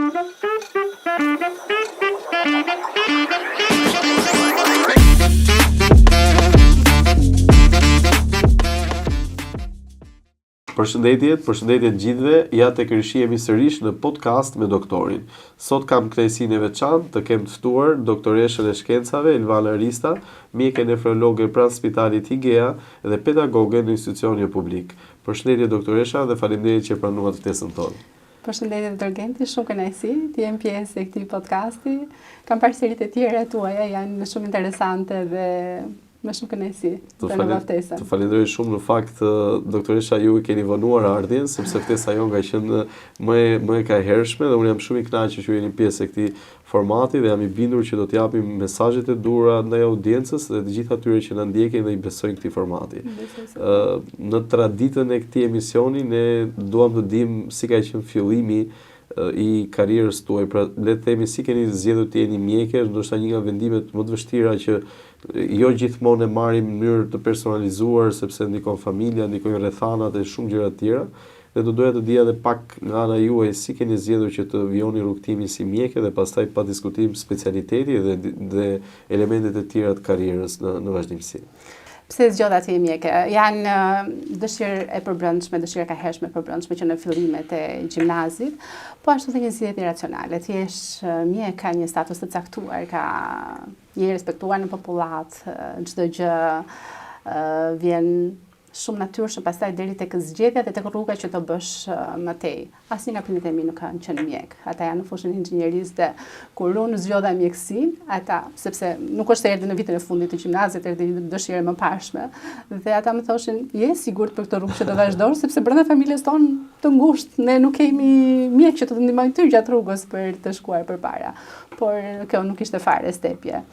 Përshëndetje gjithëve, ja tek rishihemi sërish në podcast me doktorin. Sot kam kënaqësinë e veçantë të kem të ftuar doktoreshën e shkencave Elvana Rista, mjeke nefrologe pranë Spitalit Igea dhe pedagoge në institucione publik. Përshëndetje doktoresha dhe faleminderit që pranuat ftesën tonë. Përshëndetje doktor Genti, shumë kënaqësi të jem pjesë e këtij podcasti. Kam parë seritë e tjera tuaja, janë shumë interesante dhe me shumë kënaqësi për në ftesën. Të falenderoj shumë, në fakt doktoresha ju i keni vonuar ardhjen sepse ftesa jon ka qenë më e kahershme dhe unë jam shumë i kënaqur që ju jeni pjesë e këtij formati dhe jam i bindur që do t'japim mesazhet e duhura ndaj audiencës dhe të gjithë atyre që na ndjekin dhe i besojnë këtij formati. Në traditën e këtij emisioni ne duam të dimë si ka qenë fillimi i karrierës tuaj, pra le të themi si keni zgjedhur të jeni mjeke, ndoshta një nga vendimet më të vështira që jo gjithmonë e marrim në mënyrë të personalizuar sepse ndikon familja, ndikojnë rrethanat e shumë gjëra të tjera. Dhe do doja të dija edhe pak nga ana juaj si keni zgjedhur që të vijoni rrugtimin si mjeke dhe pastaj pa diskutim specialiteti dhe elementet e tjera të karrierës në vazhdimsi. Pse zgjodha të jem mjeke? Janë dëshirë e përbrendshme, dëshira ka hershme e përbrendshme që në fillimet e gjimnazit, po ashtu dhe një zgjedhje racionale. Të jesh mjek ka një status të caktuar, ka je respektuar në popullat, çdo gjë vjen shumë natyrshëm pastaj deri tek zgjedhja dhe tek rruga që të bësh më tej. Asnjë nga prindërit e mi nuk kanë qenë mjek. Ata janë në fushën e inxhinierisë dhe kur unë zgjodha mjekësinë, ata sepse nuk është se erdhi në vitin e fundit të gjimnazit, erdhi një dëshirë më parshme dhe ata më thoshin, "Je sigurt për këtë rrugë që do vazhdosh sepse brenda familjes tonë të ngushtë ne nuk kemi mjek që të të ndihmojnë ty gjatë rrugës për të shkuar përpara." Por kjo nuk ishte fare stepje.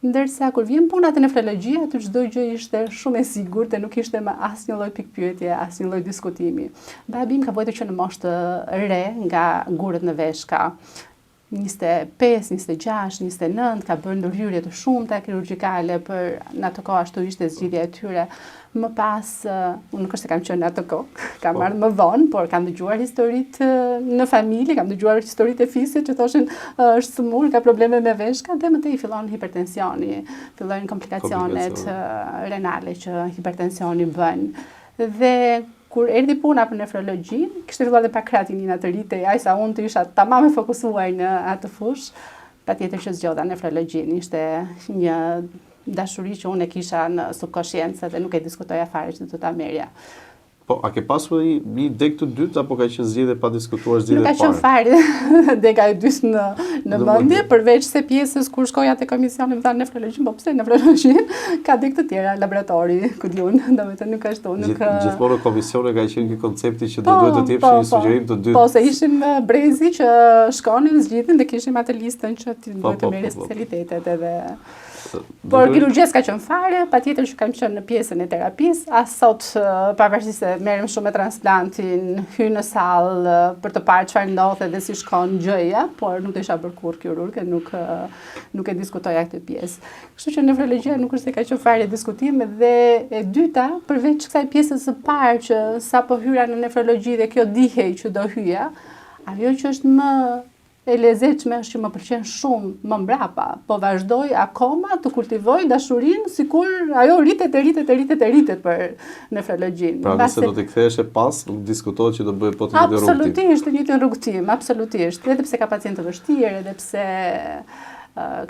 Ndërsa kur vjen puna te nefrologjia, aty çdo gjë ishte shumë e sigurt dhe nuk ishte më asnjë lloj pikpyetje, asnjë lloj diskutimi. Babi im ka vojtur që në moshë të re nga gurët në veshka. 25, 26, 29, ka bërë ndërhyrje të shumta kirurgjikale për në atë kohë ashtu ishte zgjidhja e tyre. Më pas, unë nuk është se kam qenë në atë kohë, kam marrë më vonë, por kam dëgjuar historitë në familje, kam dëgjuar historitë e fisit që thoshin është sëmur, ka probleme me veshka dhe më tej fillon hipertensioni, fillojnë komplikacionet renale që hipertensioni bën. Dhe kur erdhi puna për nefrologjinë, kishte filluar dhe pak kratinina të rritej, ajsa unë të isha tamam e fokusuar në atë fushë, patjetër që zgjodha nefrologjinë, ishte një dashuri që unë e kisha në subkonsciencë dhe nuk e diskutoja fare që do ta merrja. Po, a ke pasur një deg të dytë apo ka qenë zgjedhje pa diskutuar zgjedhje e parë? Nuk ka qenë fare dega e dytë në mendje, përveç se pjesës kur shkoja te komisioni më thanë nefrologji, po pse nefrologji? Ka deg të tjera, laboratori, ku diun, domethënë nuk ashtu, nuk gjithmonë komisione ka qenë ky koncepti që do duhet të jepsh një sugjerim të dytë. Po, se ishim brezi që shkonin, zgjidhin dhe kishim atë listën që ti duhet të merrë specialitetet edhe por kirurgjia s'ka qenë fare, patjetër që kam qenë në pjesën e terapisë, as sot pavarësisht se merrem shumë me transplantin, hy në sallë për të parë çfarë ndodhet dhe si shkon gjëja, por nuk do isha bërë kurrë kirurgë, nuk e diskutoja këtë pjesë. Kështu që nefrologjia nuk është se ka qenë fare diskutim dhe e dyta, përveç kësaj pjesës së parë që sapo hyra në nefrologji dhe kjo dihej që do hyja, ajo që është më e lezetshme është që më pëlqen shumë më mbrapa, po vazhdoj akoma të kultivoj dashurinë sikur ajo rritet për nefrologjinë. Pra nëse do të kthehesh e pas, nuk diskutohet që do bëhet po të njëjtin rrugtim. Absolutisht, të njëjtin rrugtim, absolutisht. Edhe pse ka pacient të vështirë, edhe pse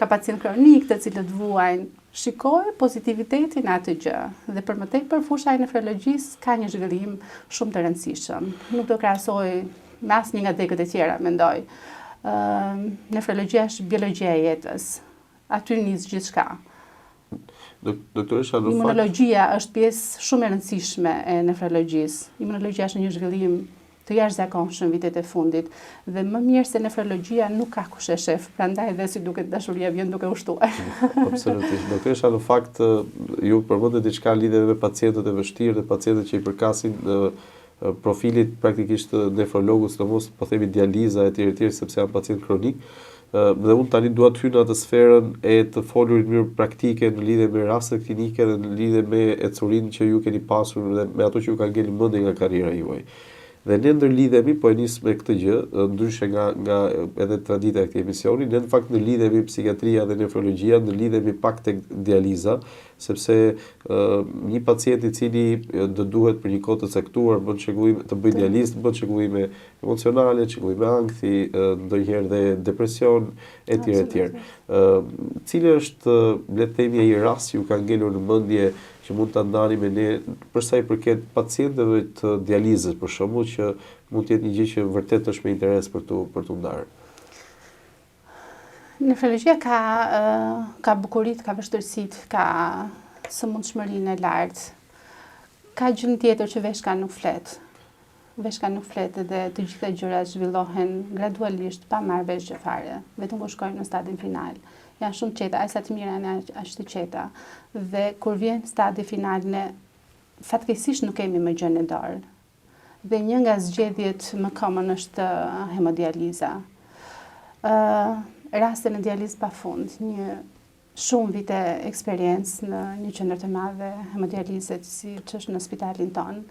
ka pacient kronik të cilët vuajnë, shikoj pozitivitetin atë gjë. Dhe për më tepër fusha e nefrologjisë ka një zhvillim shumë të rëndësishëm. Nuk do krahasoj me asnjë nga degët e tjera, mendoj. Nefrologjia është biologjia e jetës. Aty nis gjithçka. Doktoresha, imunologjia është pjesë shumë e rëndësishme e nefrologjisë. Imunologjia është një zhvillim të jashtëzakonshëm vitet e fundit dhe më mirë se nefrologjia nuk ka kush e shef, prandaj edhe si duket dashuria vjen duke ushtuar. Absolutisht. Doktoresha, në fakt ju përmendet diçka lidhje me pacientët e vështirë dhe pacientët që i përkasin profilit praktikisht nefrologut, sidomos po themi dializa etj sepse janë pacient kronik. Dhe unë tani dua të hyj në atë sferën e të folurit në mënyrë praktike në lidhje me rastet klinike dhe në lidhje me ecurinë që ju keni pasur dhe me ato që ju kanë ngelur mendje nga karriera juaj. Dhe ne ndërlidhemi, po e nis me këtë gjë, ndryshe nga edhe tradita e këtij emisioni, ne në fakt ndërlidhemi psikiatria dhe nefrologjia, ndërlidhemi pak tek dializa, sepse një pacient i cili do duhet për një kohë të caktuar bën çrregullim të bëjë dializë, bën çrregullime emocionale, çrregullime ankthi, ndonjëherë dhe depresion etj etj. Cili është, le të themi, ai rast që ju ka ngelur në mendje që mund ta ndani me ne për sa i përket pacientëve të dializës, për shembull, që mund të jetë një gjë që vërtet është me interes për tu ndarë. Nefrologjia ka bukuritë, ka vështirësitë, ka sëmundshmërinë e lartë. Ka gjë tjetër që veshka nuk flet. Veshka nuk flet dhe të gjitha gjërat zhvillohen gradualisht pa marrë vesh gjë fare, vetëm kur shkojnë në stadin final. Janë shumë qeta, aq sa të mira janë aq të qeta. Dhe kur vjen stadi final, ne fatkeqësisht nuk kemi më gjë në dorë. Dhe një nga zgjedhjet më common është hemodializa. Raste në dializë pafund, shumë vite eksperiencë në një qendër të madhe hemodialize, si që është në spitalin tonë.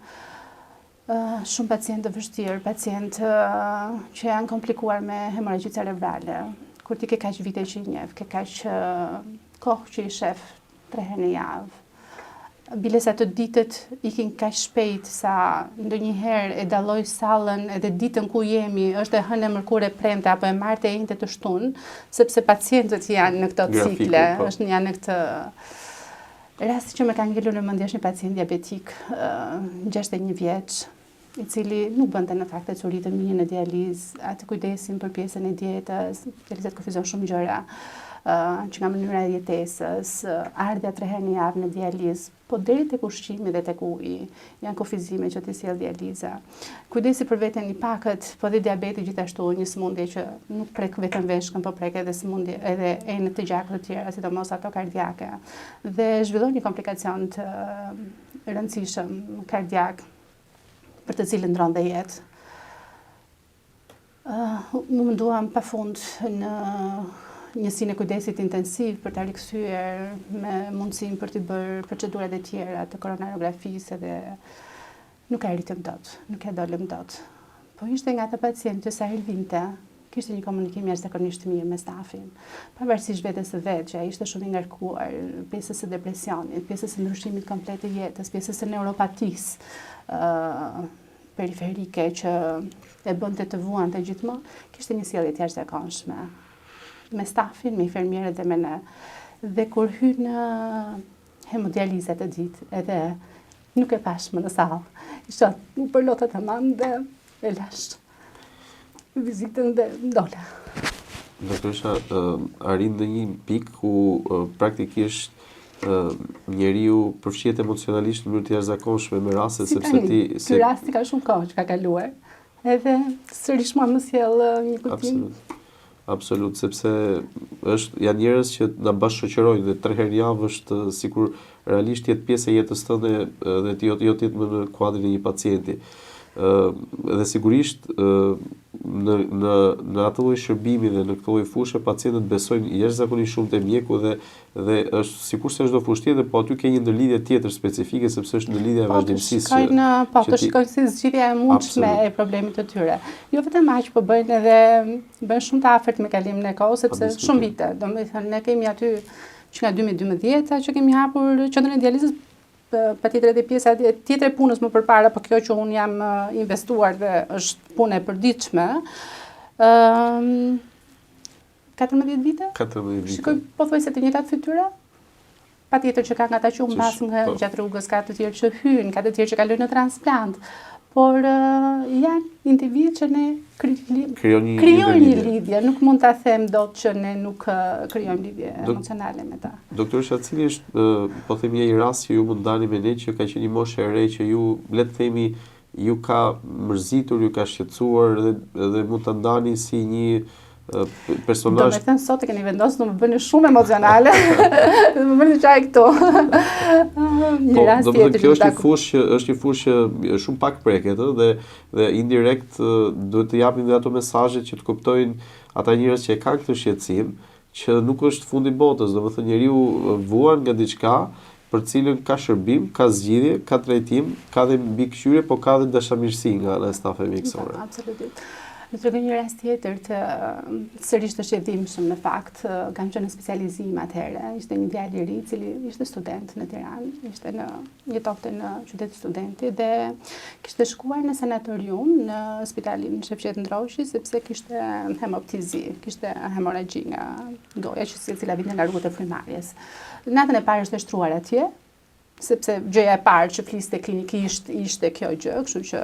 Shumë pacientë të vështirë, pacientë që janë komplikuar me hemorragji cerebrale. Kur ti ke kaq vite që i njeh, ke kaq kohë që i shef 3 herë në javë. Bilesa të ditët ikin kaq shpejt sa ndonjëherë e dalloj sallën edhe ditën ku jemi, është e hënë e mërkurë e premte apo e martë e njëjtë të shtunë, sepse pacientët janë në këto cikle, janë në këtë rasti që më ka ngelur në mendje është një pacient diabetik 61 vjeç, i cili nuk bënte në fakt ecuri të mirë në dializë, atë kujdesin për pjesën e dietës, dializat kufizon shumë gjëra, që nga mënyra e jetesës, ardha 3 herë në javë në dializë, po deri tek ushqimi dhe tek uji, janë kufizime që t'i sjell dializa. Kujdesi për veten i pakët, po dhe diabeti gjithashtu, një sëmundje që nuk prek vetëm veshkën, po prek edhe sëmundje edhe enët të gjakut të tjera, sidomos ato kardiake. Dhe zhvillon një komplikacion të rëndësishëm kardiak, për të cilën ndron dhe jetë. Më munduam pafund në njësinë e kujdesit intensiv për ta rikthyer me mundësinë për të bërë procedurat e tjera të koronarografisë dhe nuk e arritëm dot, nuk e dolëm dot. Po ishte nga ata pacientë që sa herë vinte, kishte një komunikim jashtëzakonisht mirë me stafin. Pavarësisht vetes së vet, që ai ishte shumë i ngarkuar, pjesës së depresionit, pjesës së ndryshimit komplet të jetës, pjesës së neuropatisë periferike që e bënte të vuante gjithmonë, kishte një sjellje të jashtëzakonshme me stafin, me infermierët dhe me ne. Dhe kur hy në hemodializë të ditë, edhe nuk e pash më në sallë. Isha për lotët e mamë dhe e lash vizitën dhe ndola. Doktoresha, arrin në një pikë ku praktikisht njeriu përfshihet emocionalisht në mënyrë të jashtëzakonshme me raste sepse ti ky rasti ka shumë kohë që ka kaluar. Edhe sërish më sjell një kujtim. Absolut, sepse janë njerëz që na bashkëshoqërojnë dhe 3 herë në javë është sikur realisht jetë pjesë e jetës tënde dhe ti jo të jetë më në kuadrin e një pacienti. Dhe sigurisht në atë lloj shërbimi dhe në këtë lloj fushë pacientët besojnë jashtëzakonisht shumë te mjeku dhe është sikurse çdo fushë tjetër, po aty ke një ndërlidhje tjetër specifike sepse është ndërlidhja e vazhdimësisë. Të shikojnë si zgjidhja e mundshme e problemit të tyre. Jo vetëm aq, po bëjnë shumë të afërt me kalimin e kohës sepse shumë vite. Domethënë ne kemi aty që nga 2012 që kemi hapur qendrën e dializës, patjetër edhe pjesa tjetër e punës më përpara, po kjo që unë jam investuar dhe është punë e përditshme. 14 vite? 14 vite. Shikoj pothuajse të njëjtat fytyra. Patjetër që ka nga ata që u mbas nga gjatë rrugës, ka të tjerë që hyjnë, ka të tjerë që kalojnë në transplant. Por janë individë që ne krijojnë një lidhje, nuk mund ta them dot që ne nuk krijojmë lidhje emocionale me ta. Doktoresha, cili është, po themi, një rast që ju mund ndani me ne që ka qenë një moshë e re që ju, le të themi, ju ka mërzitur, ju ka shqetësuar dhe mund ta ndani si një personazh. Do të thënë sot e keni vendosur të më bëni shumë emocionale. Dhe më bëni çaj këtu. Një rast tjetër. Kjo është një fushë shumë pak preket dhe indirekt duhet të japim dhe ato mesazhe që të kuptojnë ata njerëz që e kanë këtë shqetësim që nuk është fundi botës, domethënë njeriu vuan nga diçka, për cilën ka shërbim, ka zgjidhje, ka trajtim, ka dhe mbikëqyrje, po ka dhe dashamirësi nga ana e stafeve mjekësore. Absolutisht. Në të regoj një rast tjetër të sërish të shqetësimshëm në fakt, kam qenë në specializim atëherë, ishte një djalë i ri, cili ishte student në Tiranë, jetonte në qytetin Studenti dhe kishte shkuar në sanatorium në spitalin Shefqet Ndroshi sepse kishte hemoptizi, kishte hemorragji nga goja që cila vinte nga rrugët e frymarrjes. Natën e parë ishte shtruar atje, sepse gjëja e parë që fliste klinikisht ishte kjo gjë, kështu që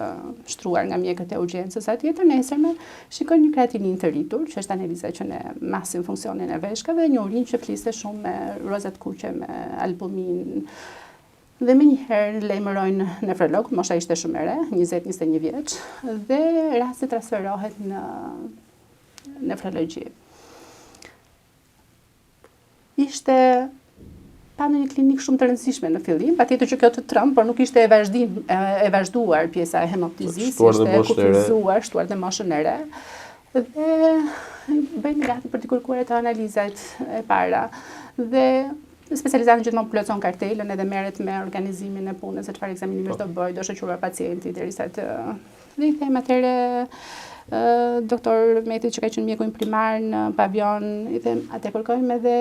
shtruar nga mjekët e urgjencës atje. Nesërme shikoj një kreatinin të rritur, që është analiza që ne masin funksionin e veshkave, dhe një urinë që fliste shumë me rozat kuqe, me albumin. Dhe me njëherë lejmërojnë nefrolog, mosha ishte shumë e re, 20-21 vjeç, dhe rasti transferohet në nefrologji. Ishte pa në një klinikë shumë të rëndësishme në fillim, patjetër që kjo të trëmbë, por nuk ishte e vazhduar pjesa e hemoptizis, ishte kufizuar, shtuar dhe moshën e re, dhe bëjnë gati për t'i kërkuar të analizat e para. Dhe specializatën gjithmonë plotson kartelën edhe merret me organizimin e punës, se çfarë ekzaminimesh do bëj, do shoqëruar pacienti derisa të... Dhe i them atëherë doktor Meti që ka qenë mjeku im primar në pavion, i them, atë kërkojmë edhe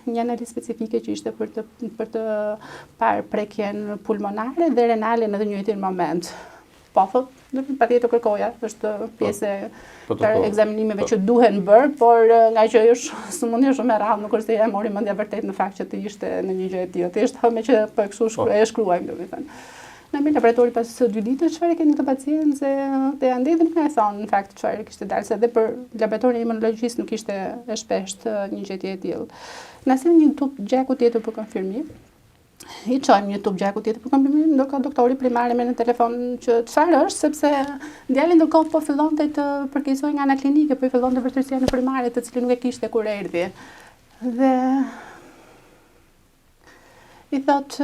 një analizë specifike që ishte për të parë prekjen pulmonare dhe renale në të njëjtin moment. Po, patjetër kërkoja, është pjesë të ekzaminimeve që duhen bërë, por nga që është sëmundje shumë e rrallë, nuk është se ja mori mendja vërtet në fakt që të ishte në një gjë e tillë. Thjesht me që po kështu e shkruajmë, domethënë. Në mirë laboratori pas 2 ditësh çfarë keni këtë pacient se te ande dhe nuk na e thonë në fakt çfarë kishte dalë, se edhe për laboratorin e imunologjisë nuk ishte e shpeshtë një gjetje e tillë. Na sjell një tub gjaku tjetër për konfirmim. I çojmë një tub gjaku tjetër për konfirmim, ndërkohë doktori primar me në telefon që çfarë është, sepse djali ndërkohë po fillonte të përkeqësoj nga ana klinike, po i fillonte vërtetësia në primare, të cilën nuk e kishte kur erdhi. Dhe i thot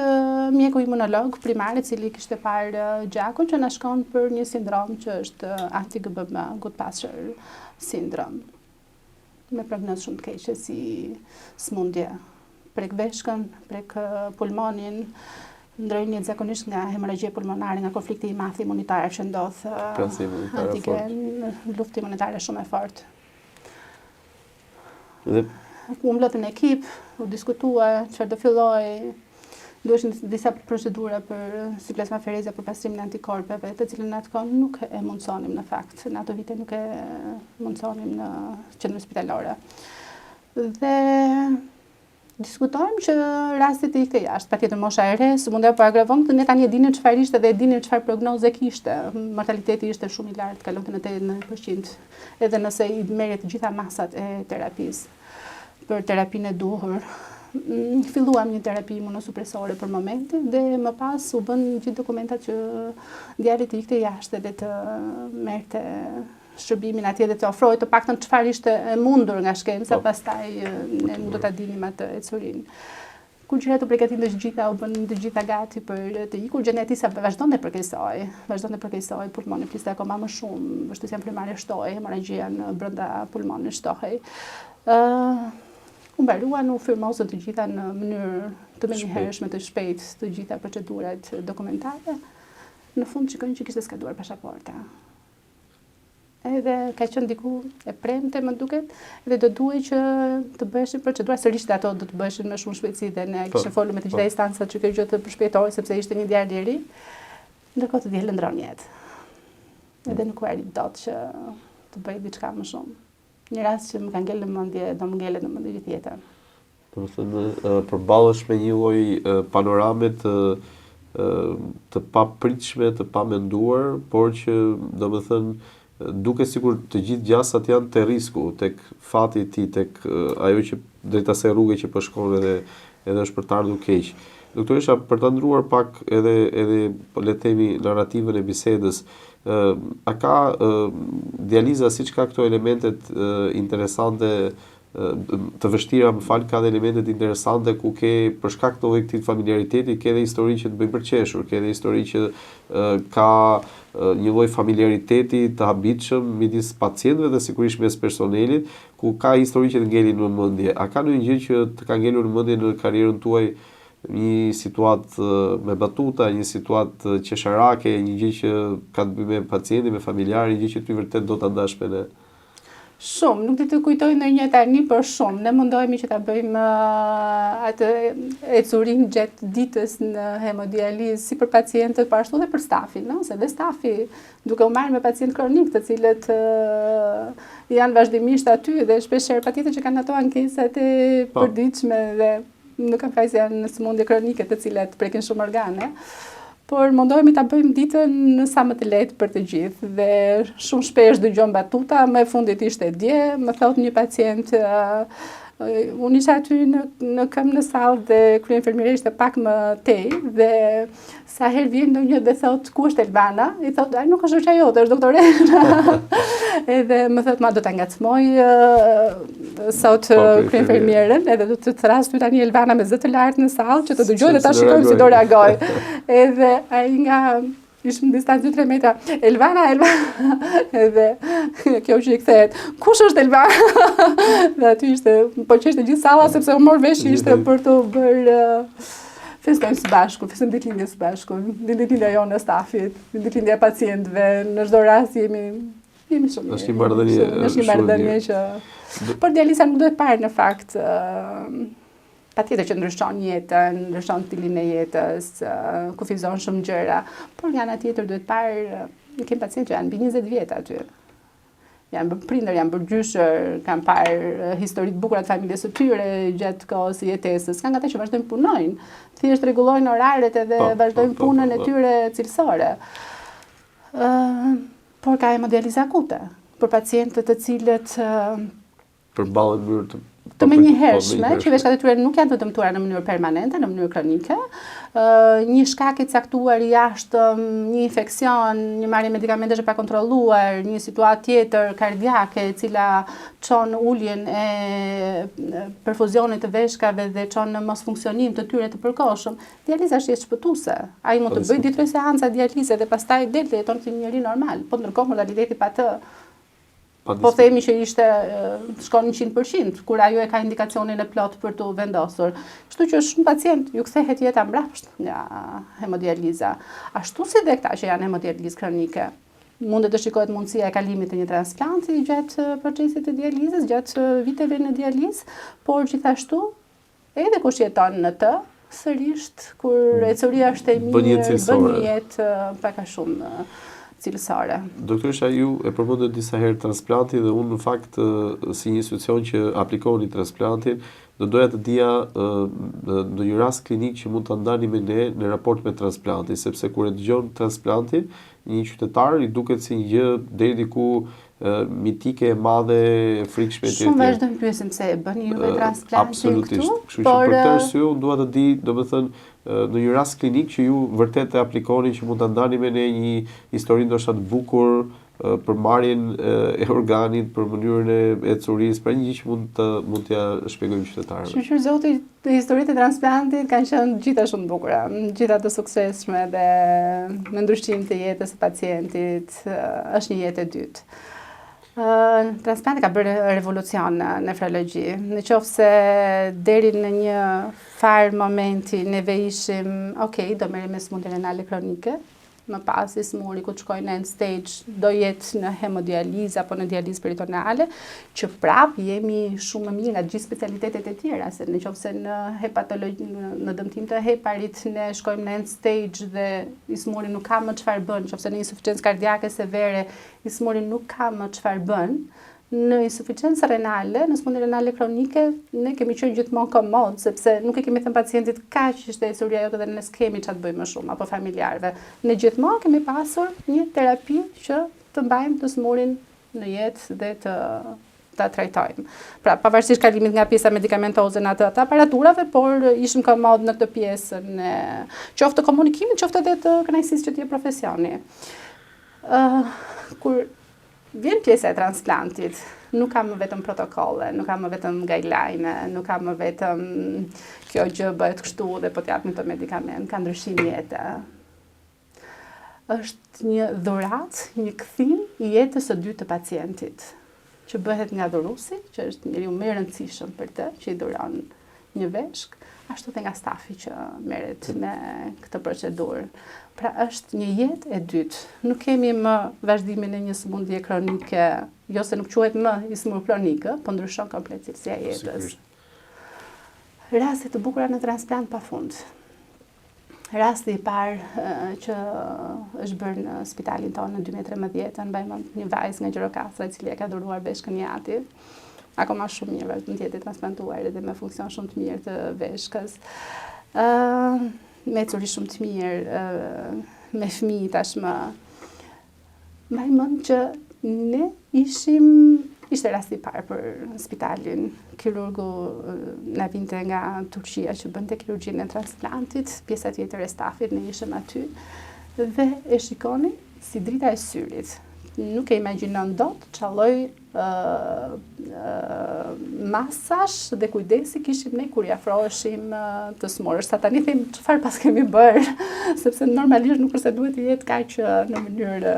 mjeku imunolog primar i cili kishte parë gjakun që na shkon për një sindrom që është anti-GBM, Goodpasture syndrom. Me prognozë shumë të keqe si smundje prek veshkën, prek pulmonin, ndrojnë zakonisht nga hemorragjia pulmonare, nga konflikti i madh imunitar që ndodh, luftë imunitare shumë e fortë. U mblodhën ekip, u diskutua çfarë do filloj. Duheshin disa procedura për cyklosmafereza për pastrimin e antikorpeve, të cilën në atë kohë nuk e mundsonim në fakt. Në ato vite nuk e mundsonim në qendrën spitalore. Dhe diskutojmë që rastet e ikte jashtë, patjetër mosha e re, sëmundja po agravon, ne tani e dinim çfarë ishte dhe e dinim çfarë prognoze kishte. Mortaliteti ishte shumë i lartë, kalonte në 80%, edhe nëse i merret të gjitha masat e terapisë për terapinë e duhur. Filluam një terapi imunosupresore për momentin dhe më pas u bën gjithë dokumentat që djali të ikte jashtë dhe të merrte shërbimin atje dhe të ofrohej të paktën çfarë ishte e mundur nga shkenca, pastaj ne nuk do ta dinim atë ecurin. Kur gjërat u përgatitin të gjitha, u bën të gjitha gati për të ikur, gjenetisa vazhdon të përkeqësoj, pulmoni fliste akoma më shumë, vështirësia primare shtohej, hemorragjia në brenda pulmonit shtohej. U mbaruan, u firmosën të gjitha në mënyrë të menjëhershme, të shpejtë, të gjitha procedurat dokumentare. Në fund shikojnë që kishte skaduar pasaporta. Edhe ka qenë diku e premte, më duket, dhe do duhej që të bëheshin procedura, sërish ato do të bëheshin me shumë shpejtësi dhe ne kishim folur me të gjitha instancat që kjo gjë të përshpejtohej sepse ishte një djalë i ri. Ndërkohë të dielën ndron jetë. Edhe nuk u arrit dot që të bëj diçka më shumë. Një rast që më ka ngellë në mendje, do më ngellet në mendje gjithë jetën. Domethënë, përballesh me një lloj panorame të papritshme, të pamenduar, por që domethënë duke sikur të gjithë gjasat janë te risku, tek fati i tij, tek ajo që drejt asaj rruge që po shkon edhe është për të ardhur keq. Doktoresha, për ta ndruar pak edhe le të themi narrativën e bisedës, a ka dializa siç ka këto elementet interesante të vështira, më fal, ka dhe elementet interesante ku ke për shkak të këtij familiariteti, ke dhe histori që të bëjnë përqeshur, ke dhe histori që ka një lloj familiariteti të habitshëm midis pacientëve dhe sigurisht mes personelit, ku ka histori që të ngelin në mendje. A ka ndonjë gjë që të ka ngelur në mendje në karrierën tuaj një situatë me batuta, një situatë qesharake, një gjë që ka të bëjë me pacientin, me familjarin, një gjë që ty vërtet do ta dash me ne? Shumë, nuk di të kujtoj ndonjë tani, por shumë. Ne mundohemi që ta bëjmë atë ecurin gjatë ditës në hemodializë, si për pacientët, por ashtu dhe për stafin, no? Se dhe stafi, duke u marrë me pacient kronik, të cilët janë vazhdimisht aty dhe shpeshherë patjetër që kanë ato ankesat e përditshme dhe nuk kanë fajse janë në sëmundje kronike të cilat prekin shumë organe. Por mundohemi ta bëjmë ditën sa më të lehtë për të gjithë dhe shumë shpesh dëgjojmë batuta, më e fundit ishte dje, më thot një pacient, unë isha aty në këmbë në sallë dhe kryenfermieria ishte pak më tej dhe sa herë vjen ndonjë dhe thot ku është Elvana? I thot, ai nuk është shoqja jote, është doktore. Edhe më thot, ma do ta ngacmoj sot kryenfermierën, edhe do të thras ty tani Elvana me zë të lartë në sallë që të dëgjoj dhe ta shikojmë si do reagoj. Edhe ai nga ishëm në distancë 2-3 metra. Elvana. Edhe kjo që i kthehet. Kush është Elvana? Dhe aty ishte, po që ishte gjithë salla sepse u mor vesh ishte për të bërë festojmë së bashku, festojmë ditëlindje së bashku, ditëlindja jonë e stafit, ditëlindja e pacientëve, në çdo rast jemi shumë. Është një marrëdhënie. Është një marrëdhënie që por dializa nuk duhet parë në fakt patjetër që ndryshon jetën, ndryshon stilin e jetës, kufizon shumë gjëra, por nga ana tjetër duhet parë, ne kemi pacientë që janë mbi 20 vjet aty. Janë bërë prindër, janë bërë gjyshër, kanë parë histori të bukura të familjes së tyre gjatë kohës së jetesës. Kanë ata që vazhdojnë punojnë, thjesht rregullojnë oraret edhe vazhdojnë punën e tyre cilësore. Por ka hemodializë akute për pacientët të cilët përballen në mënyrë të menjëhershme, që veshkat e tyre nuk janë të dëmtuara në mënyrë permanente, në mënyrë kronike, një shkak i caktuar i jashtëm, një infeksion, një marrje medikamentesh e pa kontrolluar, një situatë tjetër kardiake e cila çon uljen e perfuzionit të veshkave dhe çon në mosfunksionim të tyre të përkohshëm, dializa është shpëtuese. Ai mund të bëjë 2-3 seanca dialize dhe pastaj del dhe jeton si një njeri normal. Po ndërkohë modaliteti pa të po themi që ishte shkon 100%, kur ajo e ka indikacionin e plot për të vendosur. Kështu që shumë pacient ju kthehet jeta mbrapsht nga hemodializa. Ashtu si dhe këta që janë hemodializë kronike. Mundet të shikohet mundësia e kalimit të një transplanti gjatë procesit të dializës, gjatë viteve në dializë, por gjithashtu edhe kush jeton në të, sërisht kur ecuria është e mirë, bën një jetë pak a shumë cilësore. Doktoresha, ju e përmendët disa herë transplantin dhe unë në fakt si një institucion që aplikoni transplantin, do doja të dija në një rast klinik që mund të ndani me ne në raport me transplantin, sepse kur e dëgjon transplantin, një qytetar i duket si një gjë deri diku mitike e madhe, frikshme etj. Shumë vazhdojmë pyesim se e bëni ju me transplantin këtu? Absolutisht. Kështu që për të arsye unë dua të di, domethënë në një rast klinik që ju vërtet e aplikoni që mund ta ndani me ne një histori ndoshta të bukur për marrjen e organit, për mënyrën e ecurisë, për një gjë që mund t'ja shpjegojmë qytetarëve. Shqyrë zoti, historitë e transplantit kanë qenë gjitha shumë bukura, gjitha të suksesshme dhe me ndryshim të jetës së pacientit, është një jetë e dytë. Transplanti ka bërë revolucion në nefrologji. Në qoftë se deri në një farë momenti neve ishim, do merrem me sëmundje renale kronike, më pas i smuri ku të shkojnë në end stage do jetë në hemodializë apo në dializë peritonale, që prapë jemi shumë më mirë nga gjithë specialitetet e tjera, se në qoftë se në hepatologji, në dëmtim të heparit ne shkojmë në end stage dhe i smuri nuk ka më çfarë bën, në qoftë se në insuficiencë kardiake severe i smuri nuk ka më çfarë bën. Në insuficiencë renale, në sëmundje renale kronike, ne kemi qenë gjithmonë komod, sepse nuk e kemi thënë pacientit kaq ishte ecuria jote dhe ne s'kemi çfarë të bëjmë më shumë, apo familjarëve. Ne gjithmonë kemi pasur një terapi që të mbajmë të smurin në jetë dhe ta trajtojmë. Pra, pavarësisht kalimit nga pjesa medikamentoze në atë aparaturave, por ishim komod në këtë pjesën e qoftë të komunikimit, qoftë edhe të kënaqësisë që të jetë profesioni. Kur vjen pjesa e transplantit, nuk ka më vetëm protokolle, nuk ka më vetëm guideline, nuk ka më vetëm kjo gjë bëhet kështu dhe po t'japim të medikament, ka ndryshim jete. Është një dhuratë, një kthim i jetës së dytë të pacientit, që bëhet nga dhuruesi, që është njeriu më i rëndësishëm për të, që i dhuron një veshk, ashtu dhe nga stafi që merret me këtë procedurë. Pra është një jetë e dytë. Nuk kemi më vazhdimin e një sëmundje kronike, jo se nuk quhet më një sëmundje kronike, po ndryshon komplet cilësia e jetës. Raste të bukura në transplant pafund. Rasti i parë që është bërë në spitalin tonë në 2013, mbaj mend një vajzë nga Gjirokastra e cili e ka dhuruar veshkën jati. Akoma shumë mirë, vazhdon të jetë transplantuar edhe me funksion shumë të mirë të veshkës. Me curi shumë të mirë, me fëmijë tashmë. Mbaj mend që ne ishte rasti i parë për spitalin. Kirurgu na vinte nga Turqia që bënte kirurgjinë e transplantit, pjesa tjetër e stafit, ne ishim aty dhe e shikoni si drita e syrit. Nuk e imagjinon dot çalloj masash dhe kujdesi kishim ne kur i afroheshim të smorës. Sa tani them çfarë pas kemi bërë, sepse normalisht nuk është se duhet të jetë kaq në mënyrë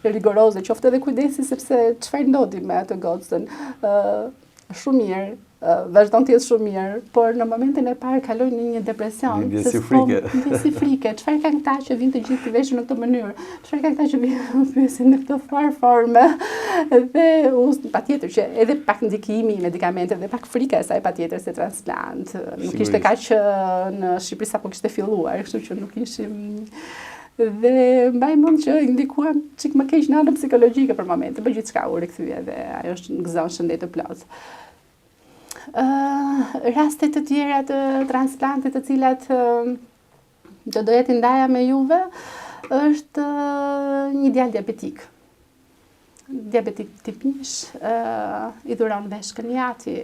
rigoroze, qoftë edhe kujdesi sepse çfarë ndodhi me atë gocën. Shumë mirë, vazhdon të jetë shumë mirë, por në momentin e parë kaloi në një depresion. Ndjesi frike. Ndjesi frike. Çfarë kanë këta që vinë të gjithë të veshur në këtë mënyrë? Çfarë kanë këta që vinë të pyesin në këtë formë? Dhe patjetër që edhe pak ndikimi i medikamenteve dhe pak frika e saj patjetër se transplant. Nuk ishte kaq në Shqipëri sapo kishte filluar, kështu që nuk ishim. Dhe mbaj mend që ndikuam çik më keq në anën psikologjike për momentin, por gjithçka u rikthye dhe ajo është gëzon shëndet të plotë. Raste të tjera të transplantit të cilat do doja t'i ndaja me juve është një djalë diabetik. Diabetik tip 1, i dhuron veshkën jati,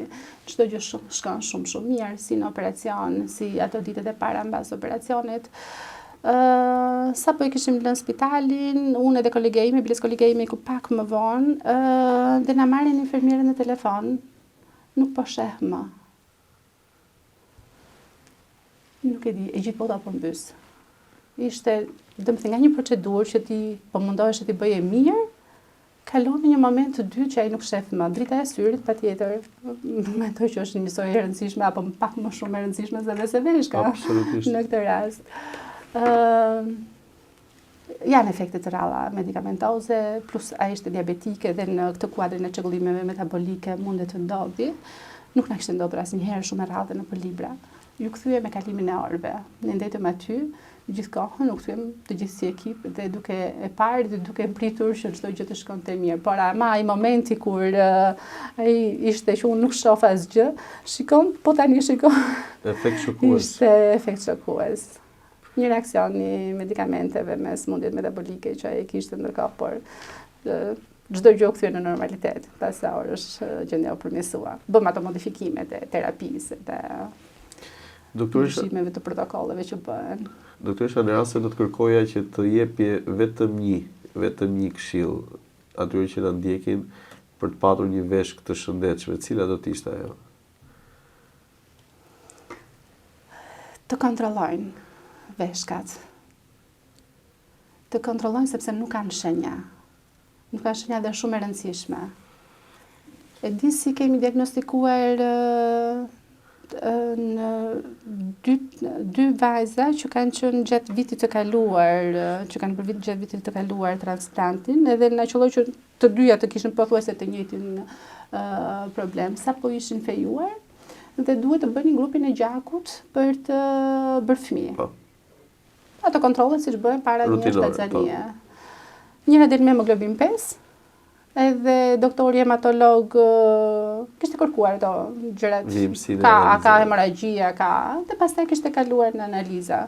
çdo gjë shkon shumë mirë, si në operacion, si ato ditët e para mbas operacionit. Sa po i kishim lënë spitalin, unë edhe kolega ime, biles kolega ime ku pak më vonë, dhe na marrin infermierën në telefon, nuk po sheh më. Nuk e di, e gjithë bota po mbys. Ishte, domethënë nga një procedurë që ti po mundohesh që ti bëje mirë, kalon në një moment të dytë që ai nuk shef më. Drita e syrit patjetër, mendoj që është njësoj e rëndësishme apo pak më shumë e rëndësishme se vetë veshka. Absolutisht. Në këtë rast. Janë efekte të ralla medikamentoze, plus ai ishte diabetike dhe në këtë kuadrin e çrregullimeve metabolike mundet të ndodhi. Nuk na kishte ndodhur asnjëherë shumë e rrallë në libra. Ju kthye me kalimin e orëve. Ne ndetëm aty gjithë kohën, u kthyem të gjithë si ekip dhe duke e parë dhe duke pritur që çdo gjë të shkonte mirë. Por ama ai momenti kur ai ishte që unë nuk shoh asgjë, shikon, po tani shikon. Efekt shokues. Ishte efekt shokues. Një reakcion i medikamenteve me sëmundjet metabolike që ai kishte ndërkohë, por çdo gjë u kthye në normalitet pas sa orësh gjendja u përmirësua. Bëm ato modifikimet e terapisë dhe ndryshimeve të protokolleve që bëhen. Doktoresha, në rast se do të kërkoja që të jepje vetëm një këshill atyre që na ndjekin për të patur një veshk të shëndetshme, cila do të ishte ajo? Të kontrollojnë veshkat. Të kontrollojnë sepse nuk kanë shenja. Nuk kanë shenja dhe shumë e rëndësishme. E di si kemi diagnostikuar në dy vajza që kanë qenë gjatë vitit të kaluar, që kanë përvit gjatë vitit të kaluar transplantin, edhe na qelloi që të dyja të kishin pothuajse të njëjtin problem. Sapo ishin fejuar dhe duhet të bënin grupin e gjakut për të bërë fëmijë. Ato kontrollet siç bëhen para një shtatzanie. Njëra del me hemoglobin 5, edhe doktori hematolog kishte kërkuar ato gjërat. Ka hemorragjia, dhe pastaj kishte kaluar në analiza.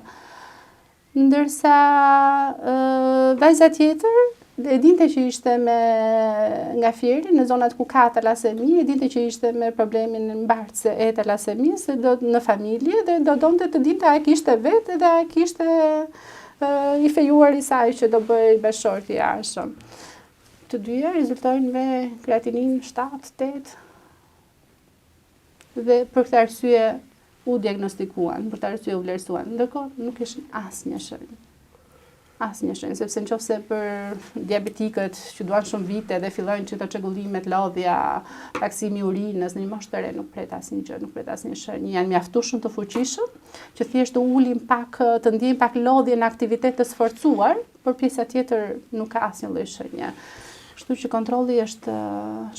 Ndërsa vajza tjetër e dinte që ishte nga fieri në zonat ku ka talasemi, e dinte që ishte me problemin mbartëse e talasemisë në familje dhe do donte të dinte a kishte vetë dhe a kishte i fejuar i saj që do bëj bashkëshorti i jashtëm. Të dyja rezultojnë me kreatinin 7-8 dhe për këtë arsye u diagnostikuan, për këtë arsye u vlerësuan, ndërkohë nuk ishin asnjë shenjë. Asnjë shenjë, sepse nëse për diabetikët që duan shumë vite dhe fillojnë që të çrregullimet, lodhja, paksimi i urinës në një moshë të re nuk pret asnjë gjë, nuk pret asnjë shenjë. Janë mjaftueshëm të fuqishëm që thjesht të ulin pak, të ndjejnë pak lodhje në aktivitet të sforcuar, por pjesa tjetër nuk ka asnjë lloj shenje. Kështu që kontrolli është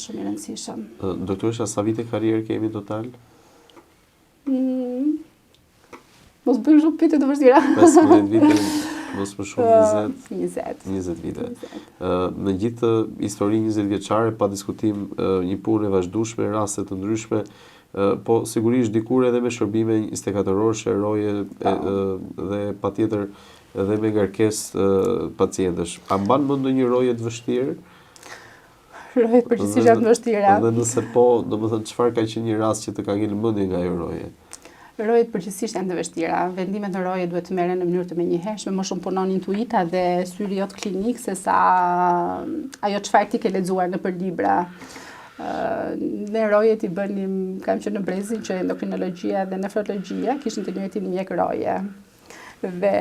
shumë i rëndësishëm. Doktoresha, sa vite karrierë kemi total? Mos bëjmë shumë pyetje të vështira. 15 vite, mos më shumë 20 vite. Në gjithë historinë 20 vjeçare, pa diskutim, një punë e vazhdueshme, raste të ndryshme, po sigurisht dikur edhe me shërbime 24 orëshe, roje dhe patjetër edhe me ngarkesë pacientësh. A mban mend ndonjë roje të vështirë? Rojet përgjithsisht janë të vështira. Dhe nëse po, domethënë çfarë ka qenë një rast që të ka ngel mendje nga ajo roje? Rojet përgjithsisht janë të vështira. Vendimet në roje duhet të merren në mënyrë të menjëhershme, më shumë punon intuita dhe syri jot klinik sesa ajo çfarë ti ke lexuar nëpër libra. Ne rojet i bënim, kam qenë në Brezin që endokrinologjia dhe nefrologjia kishin të njëjtin mjek roje. Dhe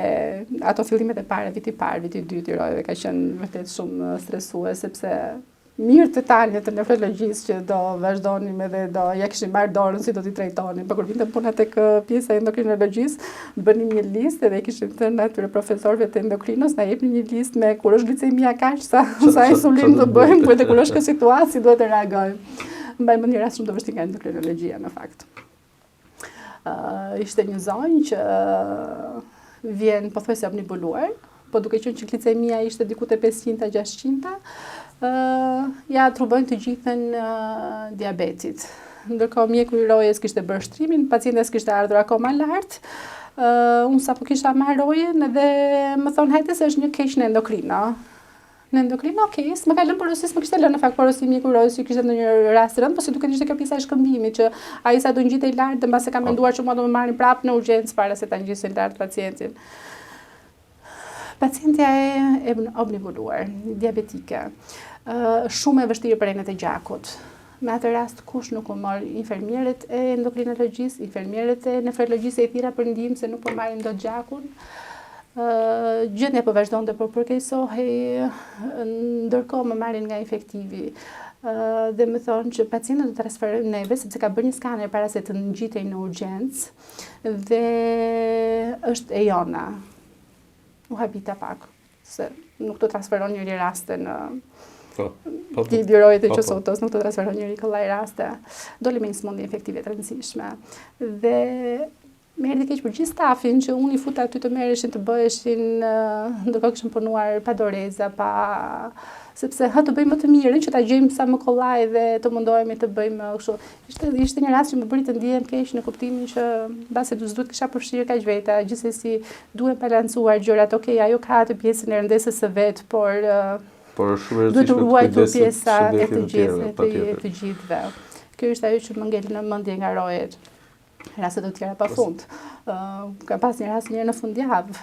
ato fillimet e para, viti i parë, viti i dytë i rojeve ka qenë vërtet shumë stresues sepse mirë të tanjët të nefrologjisë që do vazhdonim edhe do ja kishin marrë dorën si do t'i trajtonin. Por kur vinte puna tek pjesa e endokrinologjisë, bënim një listë dhe kishin thënë atyre profesorëve të endokrinos na jepni një listë me kur është glicemia kaq sa insulin do bëjmë, por kur është kjo situatë si duhet të reagojmë. Mbaj mend një rast shumë të vështirë nga endokrinologjia në fakt. Ishte një zonjë që vjen pothuajse omnibuluar, po duke qenë që glicemia ishte diku te 500-600, ja trubojnë të gjithën diabetit. Ndërkohë mjeku i rojes kishte bërë shtrimin, pacientes kishte ardhur akoma lart. Unë sapo kisha marrë rojen dhe më thonë hajde se është një keq në endokrino. Në endokrino, okej, më ka lënë porosis, më kishte lënë në fakt porosi mjeku i rojes, kishte ndonjë rast rënd, po si duket ishte kjo pjesa e shkëmbimit që ai sa do ngjitej lart dhe mbase ka menduar që mua do më marrin prapë në urgjencë para se ta ngjisin lart pacientin. Pacientja e omnibuluar, diabetike, shumë e vështirë për enet e gjakut. Me atë rast, kush nuk u mor infermierët e endokrinologjisë, infermierët e nefrologjisë e thira për ndihmë se nuk po marrin dot gjakun. Gjendja po vazhdonte, por përkeqësohej, ndërkohë më marrin nga infektivi. Dhe më thonë që pacientët do të transferojnë neve, sepse ka bërë një skaner para se të ngjitej në urgjencë dhe është e jona. U habita pak, se nuk të transferon njëri raste në rojet e qësotos, nuk të transferon njëri këllaj raste. Doli me një smundje infektive të rëndësishme. Dhe me erdhi keq për gjithë stafin që unë i futa aty të merreshin të bëheshin, ndërkohë kishim punuar pa doreza, sepse të bëjmë më të mirën, që ta gjejmë sa më kollaj dhe të mundohemi të bëjmë kështu. Ishte një rast që më bëri të ndihem keq në kuptimin që mbase s'duhet kisha përfshirë kaq veta, gjithsesi duhet balancuar gjërat. Okej, ajo ka atë pjesën e rëndesës së vet, por shumë duhet të ruajtur pjesa e të gjithëve. gjithëve. Kjo është ajo që më ngel në mendje nga rojet. Rastet të tjera pafund. Ka pas një rast njërë në fundjavë,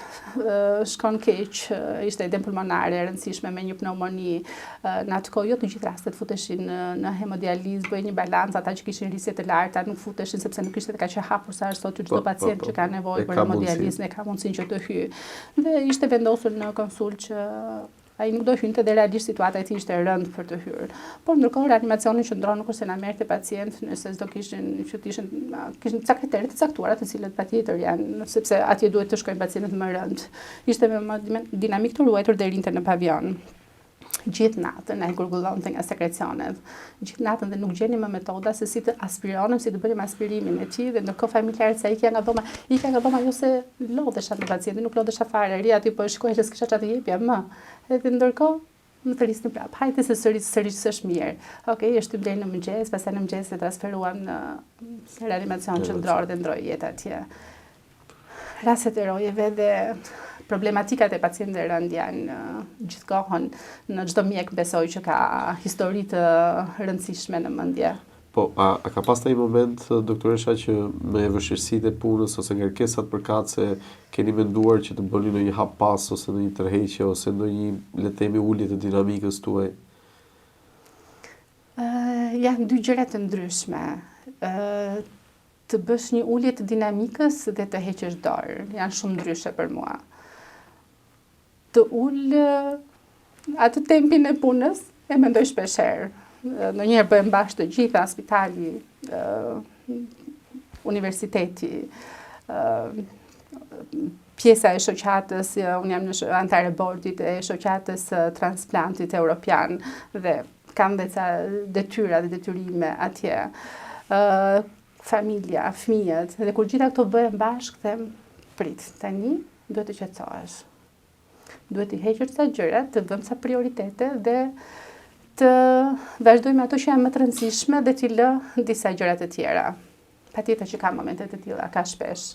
shkon keq, ishte edem pulmonare e rëndësishme me një pneumoni. Në atë kohë, jo të gjithë rastet futeshin në hemodializë, bëjë një balancë, ata që kishin rrisje të larta nuk futeshin sepse nuk ishte të ka që hapur sa është sot çdo pacient që ka nevojë për hemodializë, ne ka mundësinë që të hyjë. Dhe ishte vendosur në konsult që ai nuk do hynte dhe realisht situata e tij ishte rënd për të hyrë. Por ndërkohë reanimacioni qëndron kurse na merrte pacient nëse s'do kishin ca kritere të caktuara të cilët patjetër janë, sepse atje duhet të shkojnë pacientët më rënd. Ishte me dinamik të ruajtur deri në pavion. Gjithë natën ai gurgullonte nga sekrecionet. Gjithë natën dhe nuk gjeni më metoda se si të aspironim, si të bënim aspirimin e tij dhe ndërkohë familjarët sa ikja nga dhoma jo se lodhesha me pacientin, nuk lodhesha fare, ri aty po shkoj se s'kisha çfarë të jepja më. Edhe ndërkohë më thërisni prapë, hajde se sërish s'është mirë. Okej, është typ deri në mëngjes, pastaj në mëngjes e transferuam në reanimacion qendror dhe ndroi jetë atje. Rastet e rojeve dhe problematikat e pacientëve rënd janë gjithkohën në çdo mjek besoj që ka histori të rëndësishme në mendje. Po, a ka pas një moment, doktoresha, që me vështirësitë e punës ose ngarkesat përkatëse keni menduar që të bëni ndonjë hap pas ose ndonjë tërheqje ose ndonjë le të themi ulje të dinamikës tuaj? Janë dy gjëra të ndryshme. Të bësh një ulje të dinamikës dhe të heqësh dorë, janë shumë ndryshe për mua. të ullë atë tempin e punës, e mendoj shpesherë. Ndonjëherë bëjmë bashkë të gjitha, spitali, universiteti, pjesa e shoqatës, unë jam në antar e bordit e shoqatës transplantit europian dhe kam dhe ca detyra dhe detyrime atje. Familja, fëmijët, dhe kur gjitha këto bëhen bashkë, them, prit, tani duhet të qetësohesh. Duhet të heqër ca gjëra, të vëmë ca prioritete dhe të vazhdojmë ato që janë më të rëndësishme dhe t'i lë disa gjëra të tjera. Patjetër që ka momente të tilla, ka shpesh.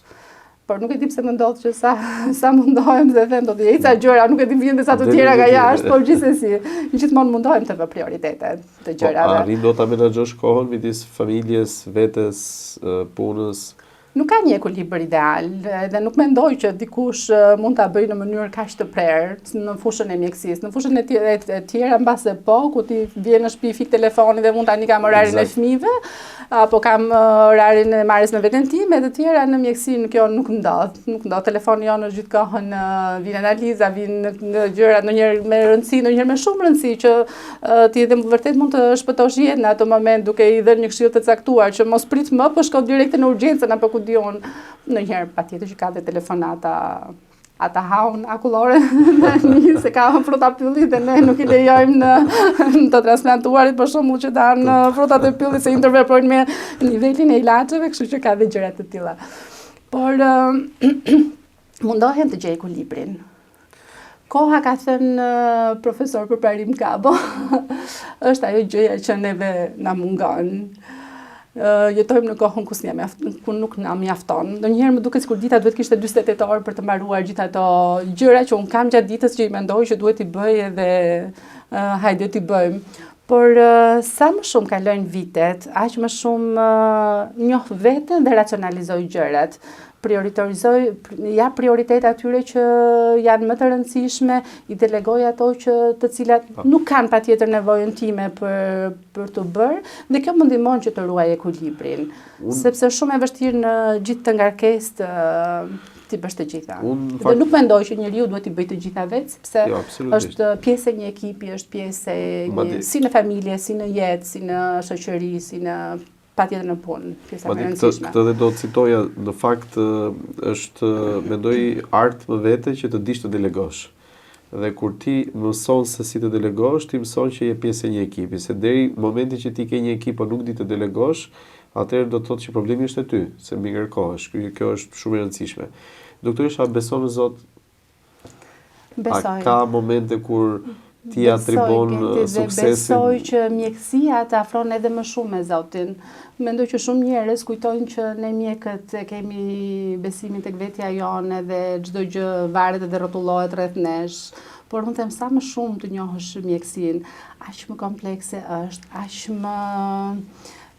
Por nuk e di pse më ndodh që sa mundohem dhe them do të jeca gjëra, nuk e di vjen sa të tjera nga jashtë, por gjithsesi, gjithmonë mundohem të vë prioritete të gjërave. A arrin do ta menaxhosh kohën midis familjes, vetes, punës? Nuk ka një ekuilibër ideal dhe nuk mendoj që dikush mund ta bëjë në mënyrë kaq të prerë në fushën e mjekësisë. Në fushën e tjera mbase po, ku ti vjen në shtëpi fik telefoni dhe mund tani kam orarin e fëmijëve, apo kam orarin e marrjes me veten time, të tjera në mjekësi kjo nuk ndodh. Nuk ndodh. Telefoni jonë është gjithkohën vjen analiza, vjen në gjëra ndonjëherë me rëndësi, ndonjëherë me shumë rëndësi që ti edhe vërtet mund të shpëtosh jetën në atë moment duke i dhënë një këshill të caktuar që mos prit më, po shko direkt në urgjencën apo ku dion. Ndonjëherë patjetër që ka dhe telefonata ata haun akullore dhe se ka fruta pyllit dhe ne nuk i lejojmë në të transplantuarit për shembull që ta hanë frutat e pyllit se interveprojnë me nivelin e ilaçeve, kështu që ka dhe gjëra të tilla. Por mundohem të gjej ekuilibrin. Koha, ka thënë profesor për Parim Kabo, është ajo gjëja që neve na mungon. Jetojmë në kohën ku nuk na mjafton. Ndonjëherë më duket sikur dita duhet kishte 48 orë për të mbaruar gjithë ato gjëra që un kam gjatë ditës që i mendoj që duhet i bëj edhe hajde t'i bëjmë. Por sa më shumë kalojnë vitet, aq më shumë njoh veten dhe racionalizoj gjërat. Ja prioritet atyre që janë më të rëndësishme, i delegoj ato të cilat nuk kanë patjetër nevojën time për të bërë, dhe kjo më ndihmon që të ruaj ekuilibrin, sepse shumë e vështirë në gjithë të ngarkesë ti bësh të gjitha. Dhe nuk mendoj që njeriu duhet i bëj të gjitha vetë, sepse është pjesë e një ekipi, është pjesë e si në familje, si në jetë, si në shoqëri, si në patjetër në punë, pjesa më e rëndësishme. Këtë dhe do të citoja, në fakt është mendoj art më vete që të dish të delegosh. Dhe kur ti mëson se si të delegosh, ti mëson që je pjesë e një ekipi, se deri momenti që ti ke një ekip po nuk di të delegosh, atëherë do të thotë që problemi është e ty, se mbi ngarkohesh. Kjo është shumë e rëndësishme. Doktoresha, beson në Zot? Besoj. A ka momente kur ti atribon suksesin? Besoj që mjekësia të afron edhe më shumë me Zotin. Mendoj që shumë njerëz kujtojnë që ne mjekët kemi besimin tek vetja jonë dhe çdo gjë varet dhe rrotullohet rreth nesh. Por unë them sa më shumë të njohësh mjekësinë, aq më komplekse është, aq më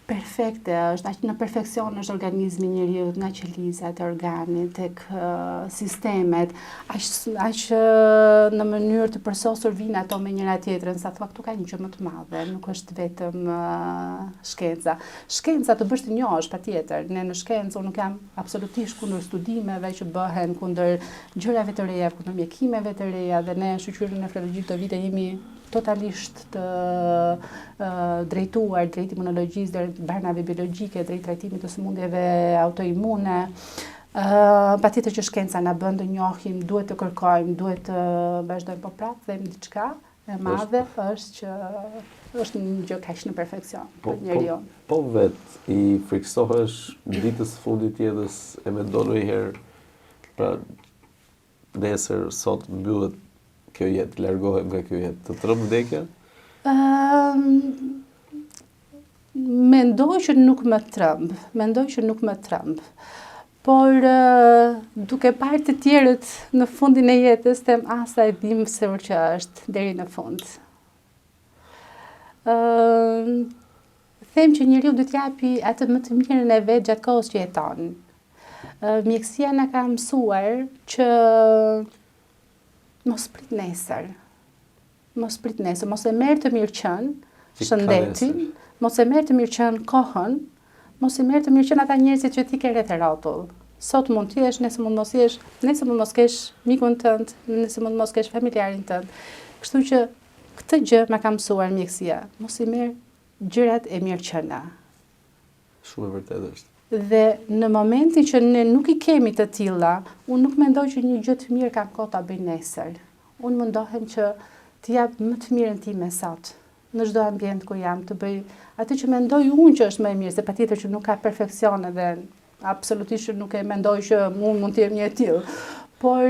perfekte është, aq në perfeksion është organizmi njeriu, nga qelizat e organit tek sistemet, aq në mënyrë të përsosur vijnë ato me njëra tjetrën, sa thua këtu ka një gjë më të madhe, nuk është vetëm shkenca. Shkenca të bësh të njohësh patjetër. Ne në shkencë unë nuk jam absolutisht kundër studimeve që bëhen, kundër gjërave të reja, kundër mjekimeve të reja, dhe ne shoqërinë nefrologjike këto vite jemi totalisht të drejtuar drejt imunologjisë, drejt barnave biologjike, drejt trajtimit të sëmundjeve autoimune. Patjetër që shkenca na bën të njohim, duhet të kërkojmë, duhet të vazhdojmë, po prapë them diçka e madhe është që është një gjë kaq në perfeksion për njeriu. Po vetë i friksohesh ditës fundit jetës, e mendon ndonjëherë, pra nesër sot mbyllet kjo jetë, largohem nga kjo jetë, të tremb vdekja? Mendoj që nuk më tremb. Por duke parë të tjerët në fundin e jetës, them asa e dim se që është deri në fund. Them që njeriu duhet t'japi atë më të mirën e vet gjatë kohës që jeton. Mjekësia na ka mësuar që mos prit nesër, mos e merr të mirëqen shëndetin, mos e merr të mirëqen kohën, mos e merr të mirëqen ata njerëzit që ti ke rreth e rrotull. Sot mund t'jesh, nëse mund mos jesh, nëse mund mos kesh mikun tënd, nëse mund mos kesh familjarin tënd. Kështu që këtë gjë më ka mësuar mjekësia. Mos i merr gjërat e mirë qëna. Shumë e vërtetë është. Dhe në momentin që ne nuk i kemi të tilla, unë nuk mendoj që një gjë të mirë kam kohë ta bëj nesër. Unë mundohem që të jap më të mirën time sot. Në çdo ambient ku jam të bëj atë që mendoj unë që është më e mirë, se patjetër që nuk ka perfekcione dhe absolutisht nuk e mendoj që unë mund të jem një e tillë. Por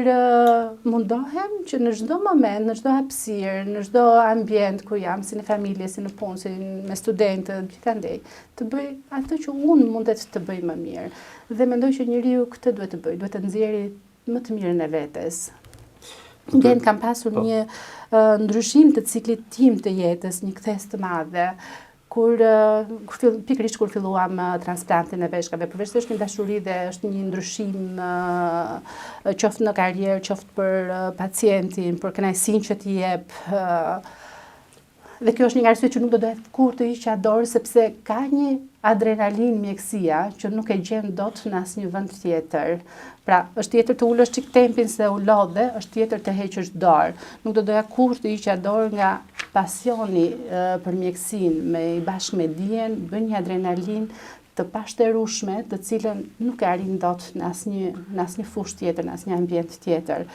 mundohem që në çdo moment, në çdo hapësirë, në çdo ambient ku jam, si në familje, si në punë, si me studentët, gjithandej, të bëj atë që unë mundet të bëj më mirë. Dhe mendoj që njeriu këtë duhet të bëj, duhet të nxjerrë më të mirën e vetes. Ndjen kam pasur një ndryshim të ciklit tim të jetës, një kthes të madhe, pikërisht kur filluam transplantin e veshkave, përveçse një dashuri dhe është një ndryshim qoftë në karrierë, qoftë për pacientin, për kënaqësinë që t'i jep. Dhe kjo është një arsye që nuk do dohet kur të hiqja dorë, sepse ka një adrenalin mjekësia që nuk e gjen dot në asnjë vend tjetër. Pra, është tjetër të ulësh çik tempin se u lodhe, është tjetër të heqësh dorë. Nuk do doja kur të hiqja dorë nga pasioni për mjekësinë, bashkë me dijen, bën një adrenalin të pashtërueshme, të cilën nuk e arrin dot në asnjë fushë tjetër, në asnjë ambient tjetër.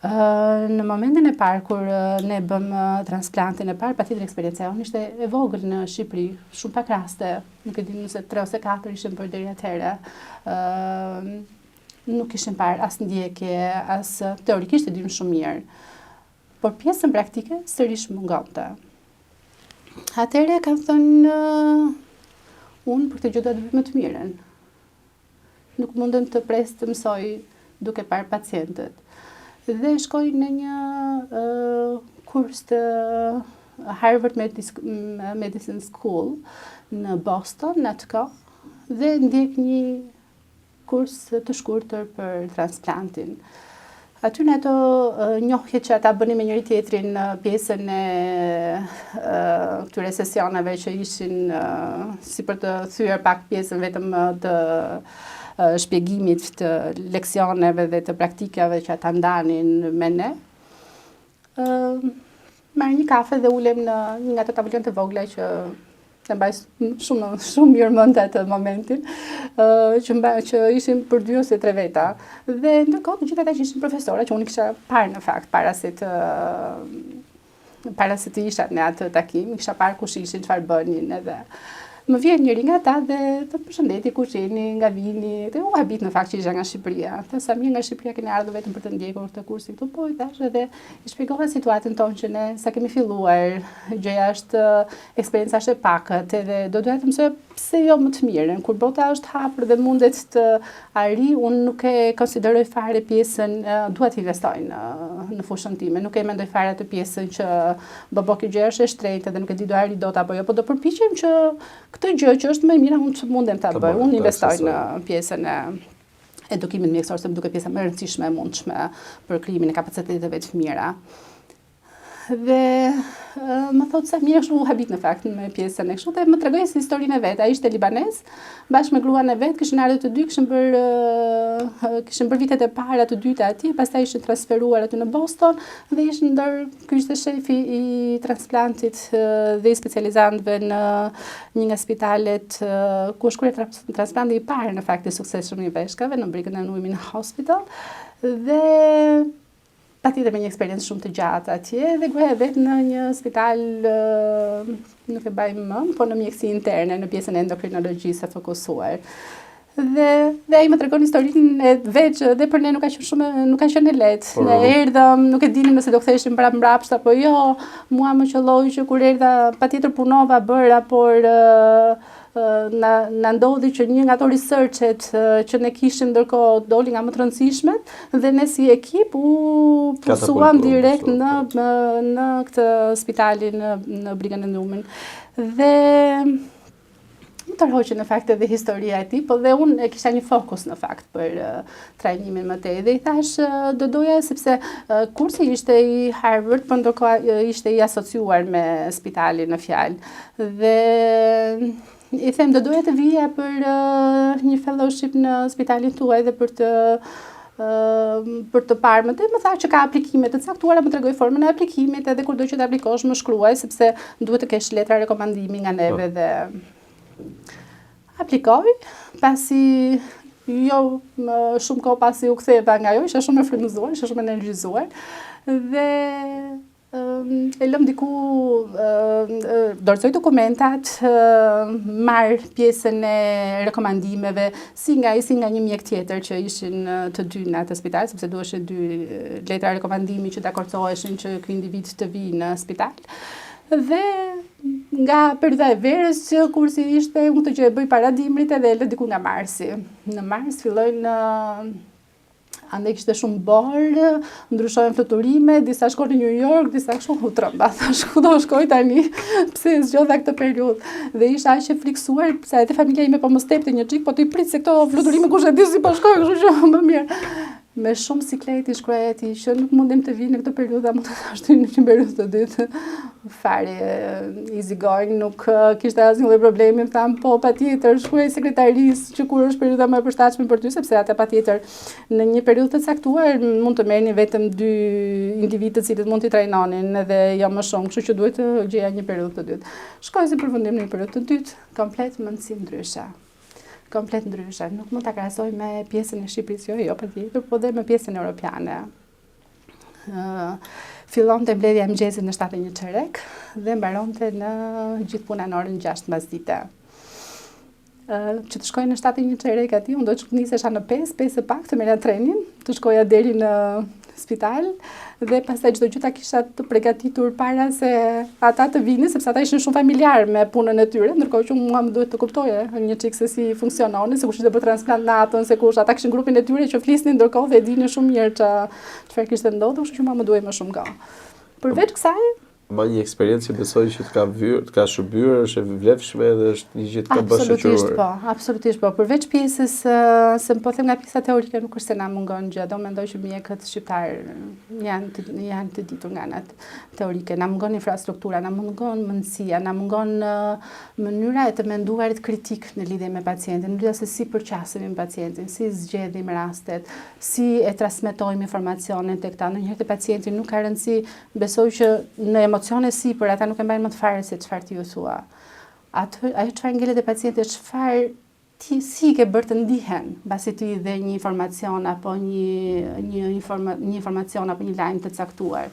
Në momentin e parë kur ne bëm transplantin e parë, patjetër eksperjenca jonë ishte e vogël në Shqipëri, shumë pak raste, nuk e di nëse 3 ose 4 ishin bërë deri atëherë. Nuk ishin parë as ndjekje, as teorikisht e dim shumë mirë. Por pjesën praktike sërish mungonte. Atëherë kam thënë unë për këtë gjë do të bëj më të mirën. Nuk mundem të pres të mësoj duke parë pacientët. Dhe shkoj në një kurs të Harvard Medicine School në Boston, në atë kohë, dhe ndjek një kurs të shkurtër për transplantin. Aty në ato njohjet që ata bënin me njëri tjetrin në pjesën e këtyre sesioneve që ishin si për të thyer pak pjesën vetëm të shpjegimit të leksioneve dhe të praktikave që ata ndanin me ne. Marr një kafe dhe ulem në një nga ato tavolën të vogla që e mbaj shumë mirë mend atë momentin, që ishin për 2 ose 3 veta. Dhe ndërkohë të gjithë ata që ishin profesora, që unë kisha parë në fakt para se të isha në atë takim, kisha parë kush ishin, çfarë bënin edhe. Më vjen njëri nga ata dhe të përshëndeti, kush jeni, nga vini, dhe u habit në fakt që isha nga Shqipëria. Tha sa mirë nga Shqipëria keni ardhur vetëm për të ndjekur këtë kursin këtu, po i thash edhe i shpjegova situatën tonë që ne sa kemi filluar, gjëja është eksperjenca është e pakët, edhe do doja të mësoj pse jo më të mirën. Kur bota është hapur dhe mundet të arri, unë nuk e konsideroj fare pjesën, dua të investoj në fushën time, nuk e mendoj fare atë pjesën që bëbo kjo gjë është e shtrenjtë dhe nuk e di do arri dot apo jo, po do përpiqem që këtë gjë që është më e mira unë mundem ta bëj. Unë investoj në pjesën e edukimit mjekësor, se më duket pjesa më e rëndësishme e mundshme për krijimin e kapaciteteve të fëmijëra. Dhe më thotë sa mirë u habit në fakt me pjesën e kështu dhe më tregoi si historinë e vet. Ai ishte libanez, bashkë me gruan e vet, kishin ardhur të dy, kishin bërë vitet e para të dyta atje, pastaj ishin transferuar aty në Boston dhe ishin ky ishte shefi i transplantit dhe i specializantëve në një nga spitalet ku është kryer transplanti i parë në fakt i suksesshëm i veshkave në Brigham and Women Hospital dhe patjetër me një eksperiencë shumë të gjatë atje dhe gruaja vet në një spital nuk e mbaj mend, po në mjekësi interne, në pjesën e endokrinologjisë të fokusuar. Dhe ai më tregon historinë e vet që dhe për ne nuk ka qenë e lehtë. Ne erdhëm, nuk e dinim nëse do ktheheshim mbrapsht apo jo. Mua më qelloi që kur erdha patjetër punova bëra, por na ndodhi që një nga ato researchet që ne kishim ndërkohë doli nga më të rëndësishmet dhe ne si ekip u pusuam direkt në këtë spitalin në Brigham and Women. Dhe më tërhoqë në fakt edhe historia e tij, po dhe unë kisha një fokus në fakt për trajnimin më tej dhe i thash do doja sepse kursi ishte i Harvard, por ndërkohë ishte i asociuar me spitalin në fjalë. Dhe I them do doja të vija për një fellowship në spitalin tuaj dhe për të parë më tha që ka aplikime të caktuara, më tregoi formën e aplikimit edhe kurdo që të aplikosh më shkruaj sepse duhet të kesh letra rekomandimi nga neve dhe aplikoj, pasi jo shumë kohë pasi u ktheva nga ajo, isha shumë e frymëzuar, isha shumë energjizuar dhe e lëm diku, dorëzoj dokumentat, marr pjesën e rekomandimeve si nga një mjek tjetër që ishin të dy në atë spital, sepse duheshin 2 letra rekomandimi që dakorcoheshin që ky individ të vijë në spital. Dhe nga periudha e verës që kursi ishte, unë të gjë e bëj para dimrit edhe e lë diku nga marsi. Në mars fillojnë andaj kishte shumë borë, ndryshojnë fluturime, disa shkojnë në New York, disa shkojnë u trëmba. Thash ku do shkoj tani, pse zgjodha këtë periudhë. Dhe isha aq e friksuar, se edhe familja ime po më stepte një çik, po të i prit se këto fluturime kush e di si po shkoj, kështu që më mirë. Me shumë sikleti shkruaj atij që nuk mundem të vi në këtë periudhë, mund të thashë në një periudhë të dytë. Fare easy going, nuk kishte asnjë lloj problemi, më tham po patjetër shkruaj sekretarisë që kur është periudha më e përshtatshme për ty, sepse atë patjetër në një periudhë të caktuar mund të merrni vetëm 2 individë të cilët mund t'i trajnonin edhe jo më shumë, kështu që duhet të gjeja një periudhë të dytë. Shkoj si përfundim në një periudhë të dytë, komplet mendësi ndryshe. Komplet ndryshe. Nuk mund ta krahasoj me pjesën e Shqipërisë, jo patjetër, po dhe me pjesën europiane. Fillonte mbledhja e mëngjesit në 7:01 çerek dhe mbaronte në gjithë puna në orën 6 mbasdite. Që të shkoj në 7:01 çerek aty, unë do të nisesha në 5 e pak të merja trenin, të shkoja deri në spital dhe pastaj çdo gjë ta kisha të përgatitur para se ata të vinin, sepse ata ishin shumë familjar me punën e tyre, ndërkohë që mua më duhet të kuptoje një çik se si funksiononin, se kush ishte për transplant natën, se kush, ata kishin grupin e tyre që flisnin ndërkohë dhe e dinin shumë mirë çfarë kishte ndodhur, kështu që mua më duhej më shumë kohë. Përveç kësaj, Ma një eksperiencë besoj që të ka shërbyer, është e vlefshme dhe është një gjë të ka bërë shoqëror. Absolutisht po. Përveç pjesës, se po them nga pjesa teorike nuk është se na mungon gjë, do mendoj që mjekët shqiptar janë të ditur nga ana teorike. Na mungon infrastruktura, na mungon mendësia, na mungon mënyra e të menduarit kritik në lidhje me pacientin, në lidhje se si përqasemi me pacientin, si zgjedhim rastet, si e transmetojmë informacionin tek ta. Ndonjëherë te pacienti nuk ka rëndësi, besoj që në emocione sipër, ata nuk e mbajnë më të fare se çfarë ti u thua. Ajo çfarë ngelet e pacientit, çfarë ti si ke bërë të ndihen, mbasi ti dhe një informacion apo një informacion apo një lajm të caktuar.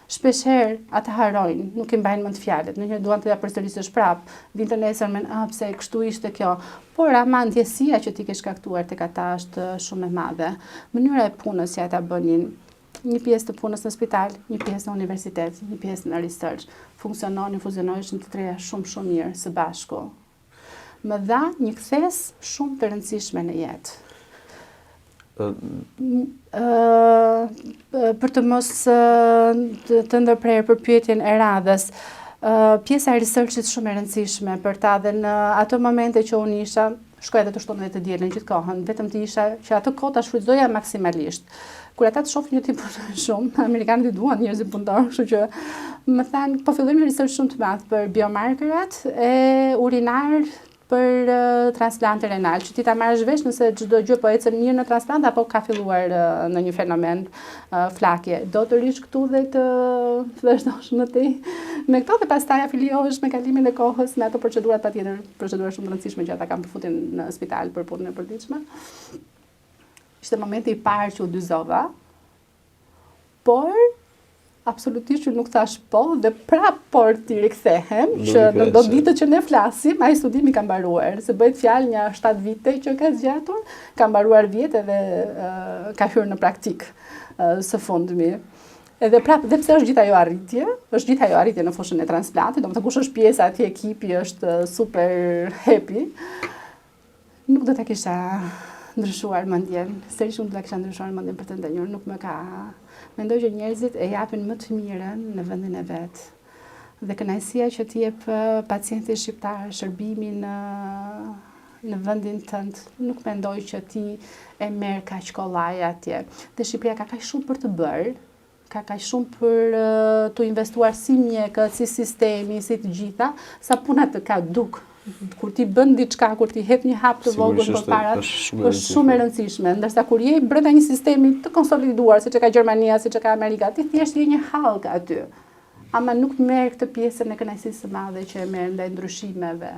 Shpeshherë ata harrojnë, nuk i mbajnë mend fjalët. Ndonjëherë duan të ja përsërisësh prapë, vinte nesër me pse kështu ishte kjo. Por ama ndjesia që ti ke shkaktuar tek ata është shumë e madhe. Mënyra e punës që ata bënin, një pjesë të punës në spital, një pjesë në universitet, një pjesë në research, funksiononin, fuzionoheshin të treja shumë mirë së bashku. Më dha një kthes shumë të rëndësishme në jetë. Për të mos të ndërprerë për pyetjen e radhës, pjesa e researchit shumë e rëndësishme për ta dhe në ato momente që unë isha, shkoj edhe të shtonë dhe të dielën gjithë kohën, vetëm të isha që ato kohë ta shfrytëzoja maksimalisht. Kur ata të shohin një tip shumë, amerikanët i duan njerëzit punëtor, kështu që më thanë, po fillojmë një research shumë të madh për biomarkerat e urinar për transplantin renal, që ti ta marrësh vesh nëse çdo gjë po ecën mirë në transplant apo ka filluar në një fenomen flakje. Do të rish këtu dhe të vazhdosh më tej me këto dhe pastaj afiliohesh me kalimin e kohës me ato procedurat patjetër, procedura shumë të rëndësishme që ata kanë përfutjen në spital për punën e përditshme. Ishte momenti i parë që u dyzova, por absolutisht që nuk thash po dhe prap por ti rikthehem që në do ditët që ne flasim, ai studimi ka mbaruar, se bëhet fjalë një 7 vite që ka zgjatur, ka mbaruar vjet edhe ka hyrë në praktik së fundmi. Edhe prap, dhe pse është gjithë ajo arritje në fushën e transplantit, domethënë kush është pjesa e atij ekipi është super happy. Nuk do ta kisha ndryshuar mendjen, sërish unë do ta kisha ndryshuar mendjen për të ndenjur, nuk më ka. Mendoj që njerëzit e japin më të mirën në vendin e vet. Dhe kënaqësia që ti jep pacientit shqiptar shërbimin në vendin tënd, nuk mendoj që ti e merr kaq kollaj atje. Dhe Shqipëria ka kaq shumë për të bërë, ka kaq shumë për të investuar si mjekët, si sistemi, si të gjitha, sa puna të ka duk kur ti bën diçka, kur ti hep një hap të vogël përpara, është shumë e rëndësishme. Ndërsa kur je brenda një sistemi të konsoliduar, siç e ka Gjermania, siç e ka Amerika, ti thjesht je një hallk aty. Ama nuk merr këtë pjesën e kënaqësisë së madhe që e merr ndaj ndryshimeve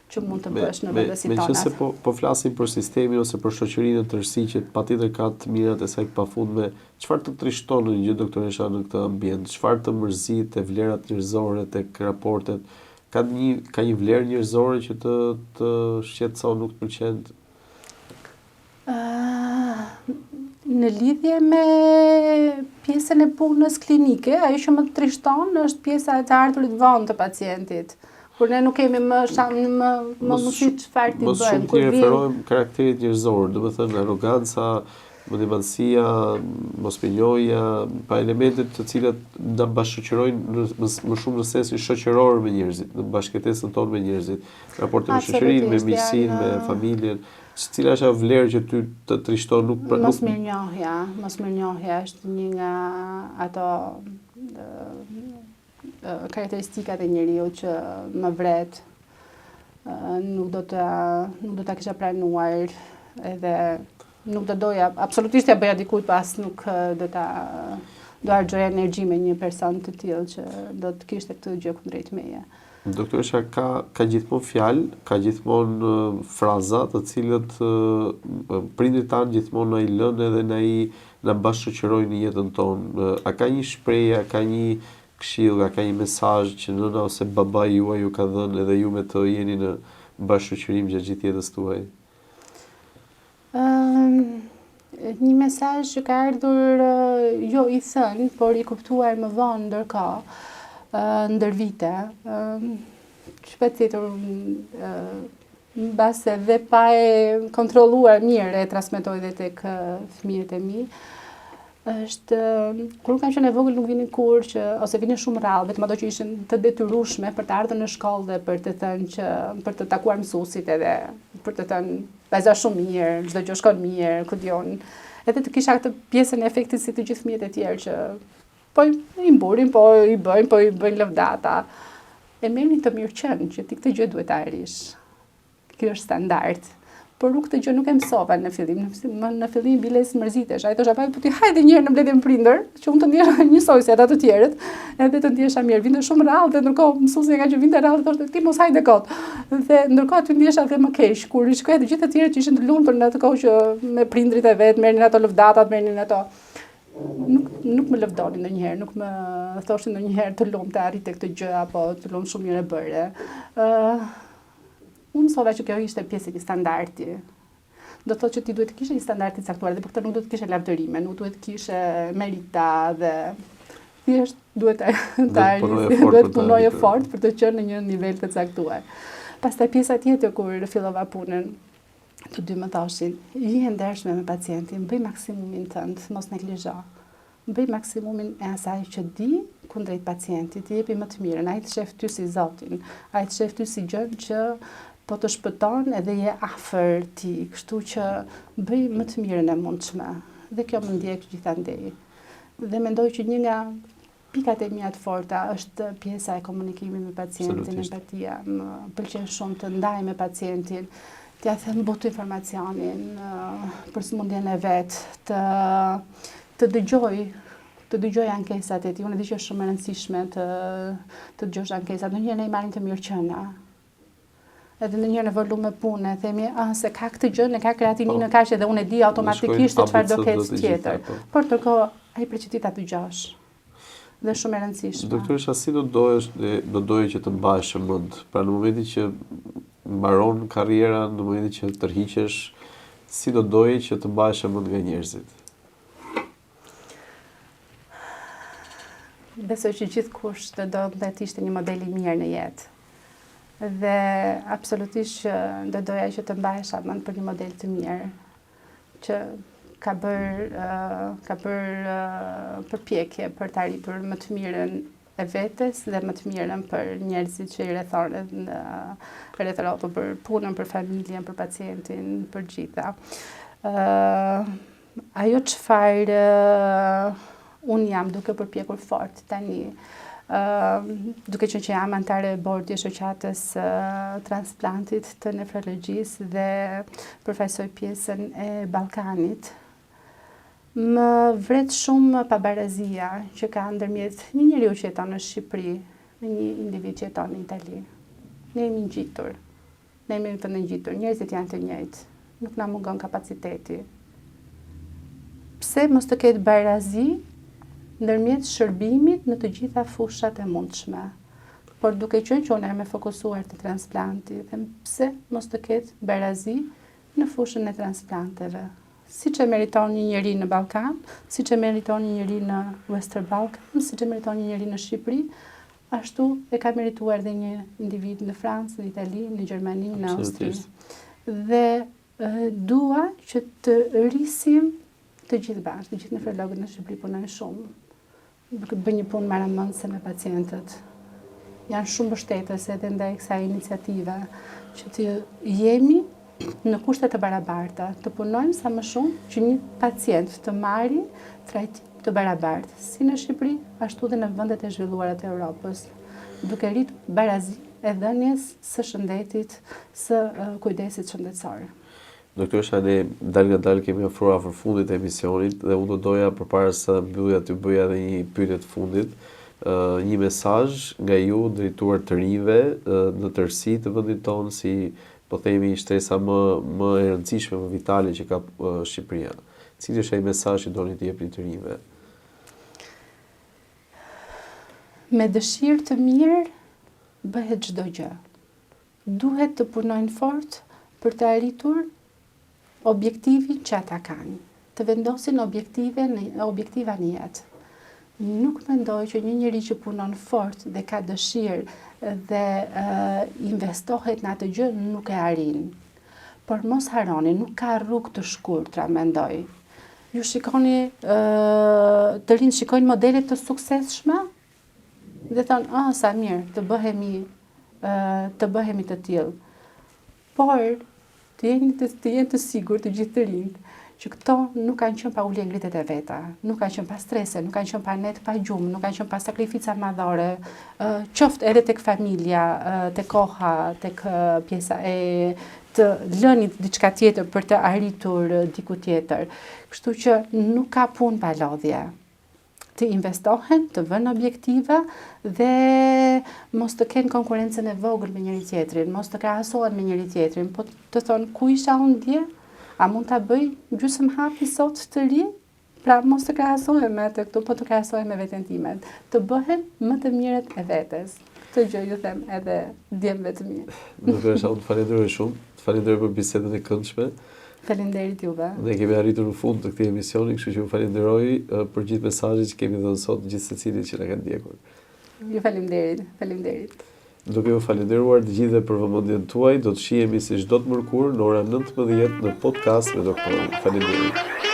që mund të bësh në vendet si tona. Meqense po flasim për sistemin ose për shoqërinë në tërësi që patjetër ka të mirat e saj të pafundme, çfarë të trishton në një doktoresha në këtë ambient? Çfarë të mërzit e vlerat njerëzore tek raportet? Ka një vlerë njerëzore që të shqetëson, nuk të pëlqen? Në lidhje me pjesën e punës klinike, ajo që më trishton është pjesa e të ardhurit vonë të pacientit. Kur ne nuk kemi më mundësi çfarë të bëjmë. Më shumë të referojmë karakterit njerëzor, do të thënë arroganca, motivacia, mospinjoja, pa elementet të cilat na bashkëqyrojnë më shumë në sensin shoqëror me njerëzit, në bashkëtesën tonë me njerëzit, raporte me shoqërinë, me miqsinë, me familjen. Cila është ajo vlerë që ty të trishton Mosmirnjohja është një nga ato karakteristikat e njeriu që më vret. Nuk do ta kisha pranuar edhe nuk do doja, absolutisht ja bëja dikujt pas nuk do harxoja energji me një person të tillë që do të kishte këtë gjë kundrejt meje. Doktoresha ka gjithmonë fjalë, ka gjithmonë fraza të cilët prindrit tanë gjithmonë na i lënë edhe na bashkëqyrojnë në jetën tonë. A ka një shprehje, a ka një këshill, a ka një mesazh që nëna ose babai juaj ju ka dhënë edhe ju me të jeni në bashkëqyrim gjatë gjithë jetës tuaj? Një mesazh që ka ardhur jo i thënë, por i kuptuar më vonë ndërkohë, ndër vite, shpejtësitur mbase dhe pa e kontrolluar mirë e transmetoj dhe tek fëmijët e mi, është kur kam qenë e vogël nuk vinin kur ose vinin shumë rrallë, vetëm ato që ishin të detyrueshme për të ardhur në shkollë dhe për të thënë që për të takuar mësuesit edhe për të thënë vajza shumë mirë, çdo gjë shkon mirë, ku diun. Edhe të kisha këtë pjesën e efektit si të gjithë fëmijët e tjerë që po i mburin, po i bëjnë lëvdata. E merrnin të mirëqen që ti këtë gjë duhet ta arrish. Ky është standard. Por nuk këtë gjë nuk e mësova në fillim. Në fillim biles mërzitesh. Ai thosha, po ti hajde një herë në mbledhjen prindër, që unë të ndjesha njësoj si ata të tjerët, edhe të ndjesha mirë. Vinte shumë rrallë dhe ndërkohë mësuesja ka që vinte rrallë thoshte ti mos hajde kot. Dhe ndërkohë aty ndjesha edhe më keq kur i shkoja të gjithë të tjerët që ishin të lumtur në atë kohë që me prindrit e vet merrnin ato lëvdatat, merrnin ato. Nuk më lëvdonin ndonjëherë, nuk më thoshin ndonjëherë të lumtë arrite këtë gjë apo të lumë shumë mirë e bëre. Unë mësova që kjo ishte pjesë e një standardi. Do të thotë që ti duhet të kishe një standard të caktuar dhe për këtë nuk duhet të kishe lavdërime, nuk duhet të kishe merita dhe thjesht duhet të punoje fort për të qenë në një nivel të caktuar. Pastaj pjesa tjetër kur fillova punën, të dy më thoshin, je ndershme me pacientin, bëj maksimumin tënd, mos neglizho. Bëj maksimumin e asaj që di kundrejt pacientit, i jepi më të mirën, ai të shef ty si Zotin, ai të shef ty si gjën që po të shpëton edhe je afër ti, kështu që bëj më të mirën e mundshme. Dhe kjo më ndjek gjithandej. Dhe mendoj që një nga pikat e mia të forta është pjesa e komunikimit me pacientin, empatia. Më pëlqen shumë të ndaj me pacientin, t'ja them butë informacionin për sëmundjen e vet, të dëgjoj ankesat e tij. Unë e di që është shumë e rëndësishme të dëgjosh ankesat. Ndonjëherë ne i marrim të mirëqenia. Edhe ndonjëherë në volume pune themi, se ka këtë gjë, ne ka kreatinin në kaq edhe unë e di automatikisht se çfarë do ketë tjetër. Por ndërkohë ai për që ti ta dëgjosh. Dhe shumë e rëndësishme. Doktoresha, si do doje që të mbahesh mend? Pra në momentin që mbaron karriera, në momentin që tërhiqesh, si do doje që të mbahesh mend nga njerëzit? Besoj që gjithkush do të ishte një model i mirë në jetë. Dhe absolutisht do doja që të mbahesha mend për një model të mirë, që ka bërë përpjekje për të arritur më të mirën e vetes dhe më të mirën për njerëzit që i rrethon për punën, për familjen, për pacientin, për gjitha. Ajo çfarë unë jam duke përpjekur fort tani duke qenë që jam antare e bordi e shoqatës transplantit të nefrologjisë dhe përfaqësoj pjesën e Ballkanit, më vret shumë pabarazia që ka ndërmjet një njeriu që jeton në Shqipëri me një individ që jeton në Itali. Ne jemi ngjitur. Ne jemi të ngjitur. Njerëzit janë të njëjtë. Nuk na mungon kapaciteti. Pse mos të ketë barazi ndërmjet shërbimit në të gjitha fushat e mundshme? Por duke qenë që unë jam e fokusuar te transplanti, dhe pse mos të ketë barazi në fushën e transplanteve? Siç e meriton një njeri në Ballkan, siç e meriton një njeri në Western Balkan, siç e meriton një njeri në Shqipëri, ashtu e ka merituar dhe një individ në Francë, në Itali, në Gjermani, në Austri. Dhe dua që të rrisim të gjithë bashkë, të gjithë nefrologët në Shqipëri punojnë shumë. Bëjnë një punë marramëndse me pacientët. Janë shumë mbështetëse edhe ndaj kësaj iniciative që të jemi në kushte të barabarta, të punojmë sa më shumë që një pacient të marrë trajtim të barabartë, si në Shqipëri, ashtu dhe në vendet e zhvilluara të Europës, duke rritur barazi e dhënies së shëndetit, së kujdesit shëndetësor. Doktoresha, ne dal nga dal kemi ofruar afër fundit të emisionit dhe unë do doja përpara se mbyllja të bëja edhe një pyetje të fundit, një mesazh nga ju drejtuar të rinjve në tërësi të vendit tonë, si po themi shtesa më e rëndësishme, më vitale që ka Shqipëria. Cili është ai mesazh që doni të jepni të rinjve? Me dëshirë të mirë bëhet çdo gjë. Duhet të punojnë fort për të arritur objektivin që ata kanë, të vendosin objektiva në jetë. Nuk mendoj që një njeri që punon fort dhe ka dëshirë dhe investohet në atë gjë nuk e arrin. Por mos harroni, nuk ka rrugë të shkurtra, mendoj. Ju shikoni, të rinjt shikojnë modelet të suksesshme dhe thonë, sa mirë, të bëhemi të tillë. Por, të jenë të sigurt të gjithë të rinjt që këto nuk kanë qenë pa ulje ngritet e veta, nuk kanë qenë pa strese, nuk kanë qenë pa net, pa gjumë, nuk kanë qenë pa sakrifica madhore, qoftë edhe tek familja, tek koha, tek pjesa e të lënit diçka tjetër për të arritur diku tjetër. Kështu që nuk ka punë pa lodhje. Të investohen, të vënë objektiva dhe mos të kenë konkurencën e vogël me njëri tjetrin, mos të krahasohen me njëri tjetrin, po të thonë ku isha unë dje, a mund ta bëj gjysmë hapi sot të ri? Pra mos të krahasohem me atë këtu, po të krahasohem me veten time. Të bëhen më të mirët e vetes. Këtë gjë ju them edhe djemve të mi. Doktoresha, unë të falenderoj shumë, të falenderoj për bisedën e këndshme. Faleminderit juve. Ne kemi arritur në fund të këtij emisioni, kështu që ju falenderoj për gjithë mesazhet që kemi dhënë sot gjithë secilit që na kanë ndjekur. Ju faleminderit. Duke ju falenderuar të gjithëve për vëmendjen tuaj, do të shihemi si çdo të mërkurë në orën 19 në podcast me doktorin. Faleminderit.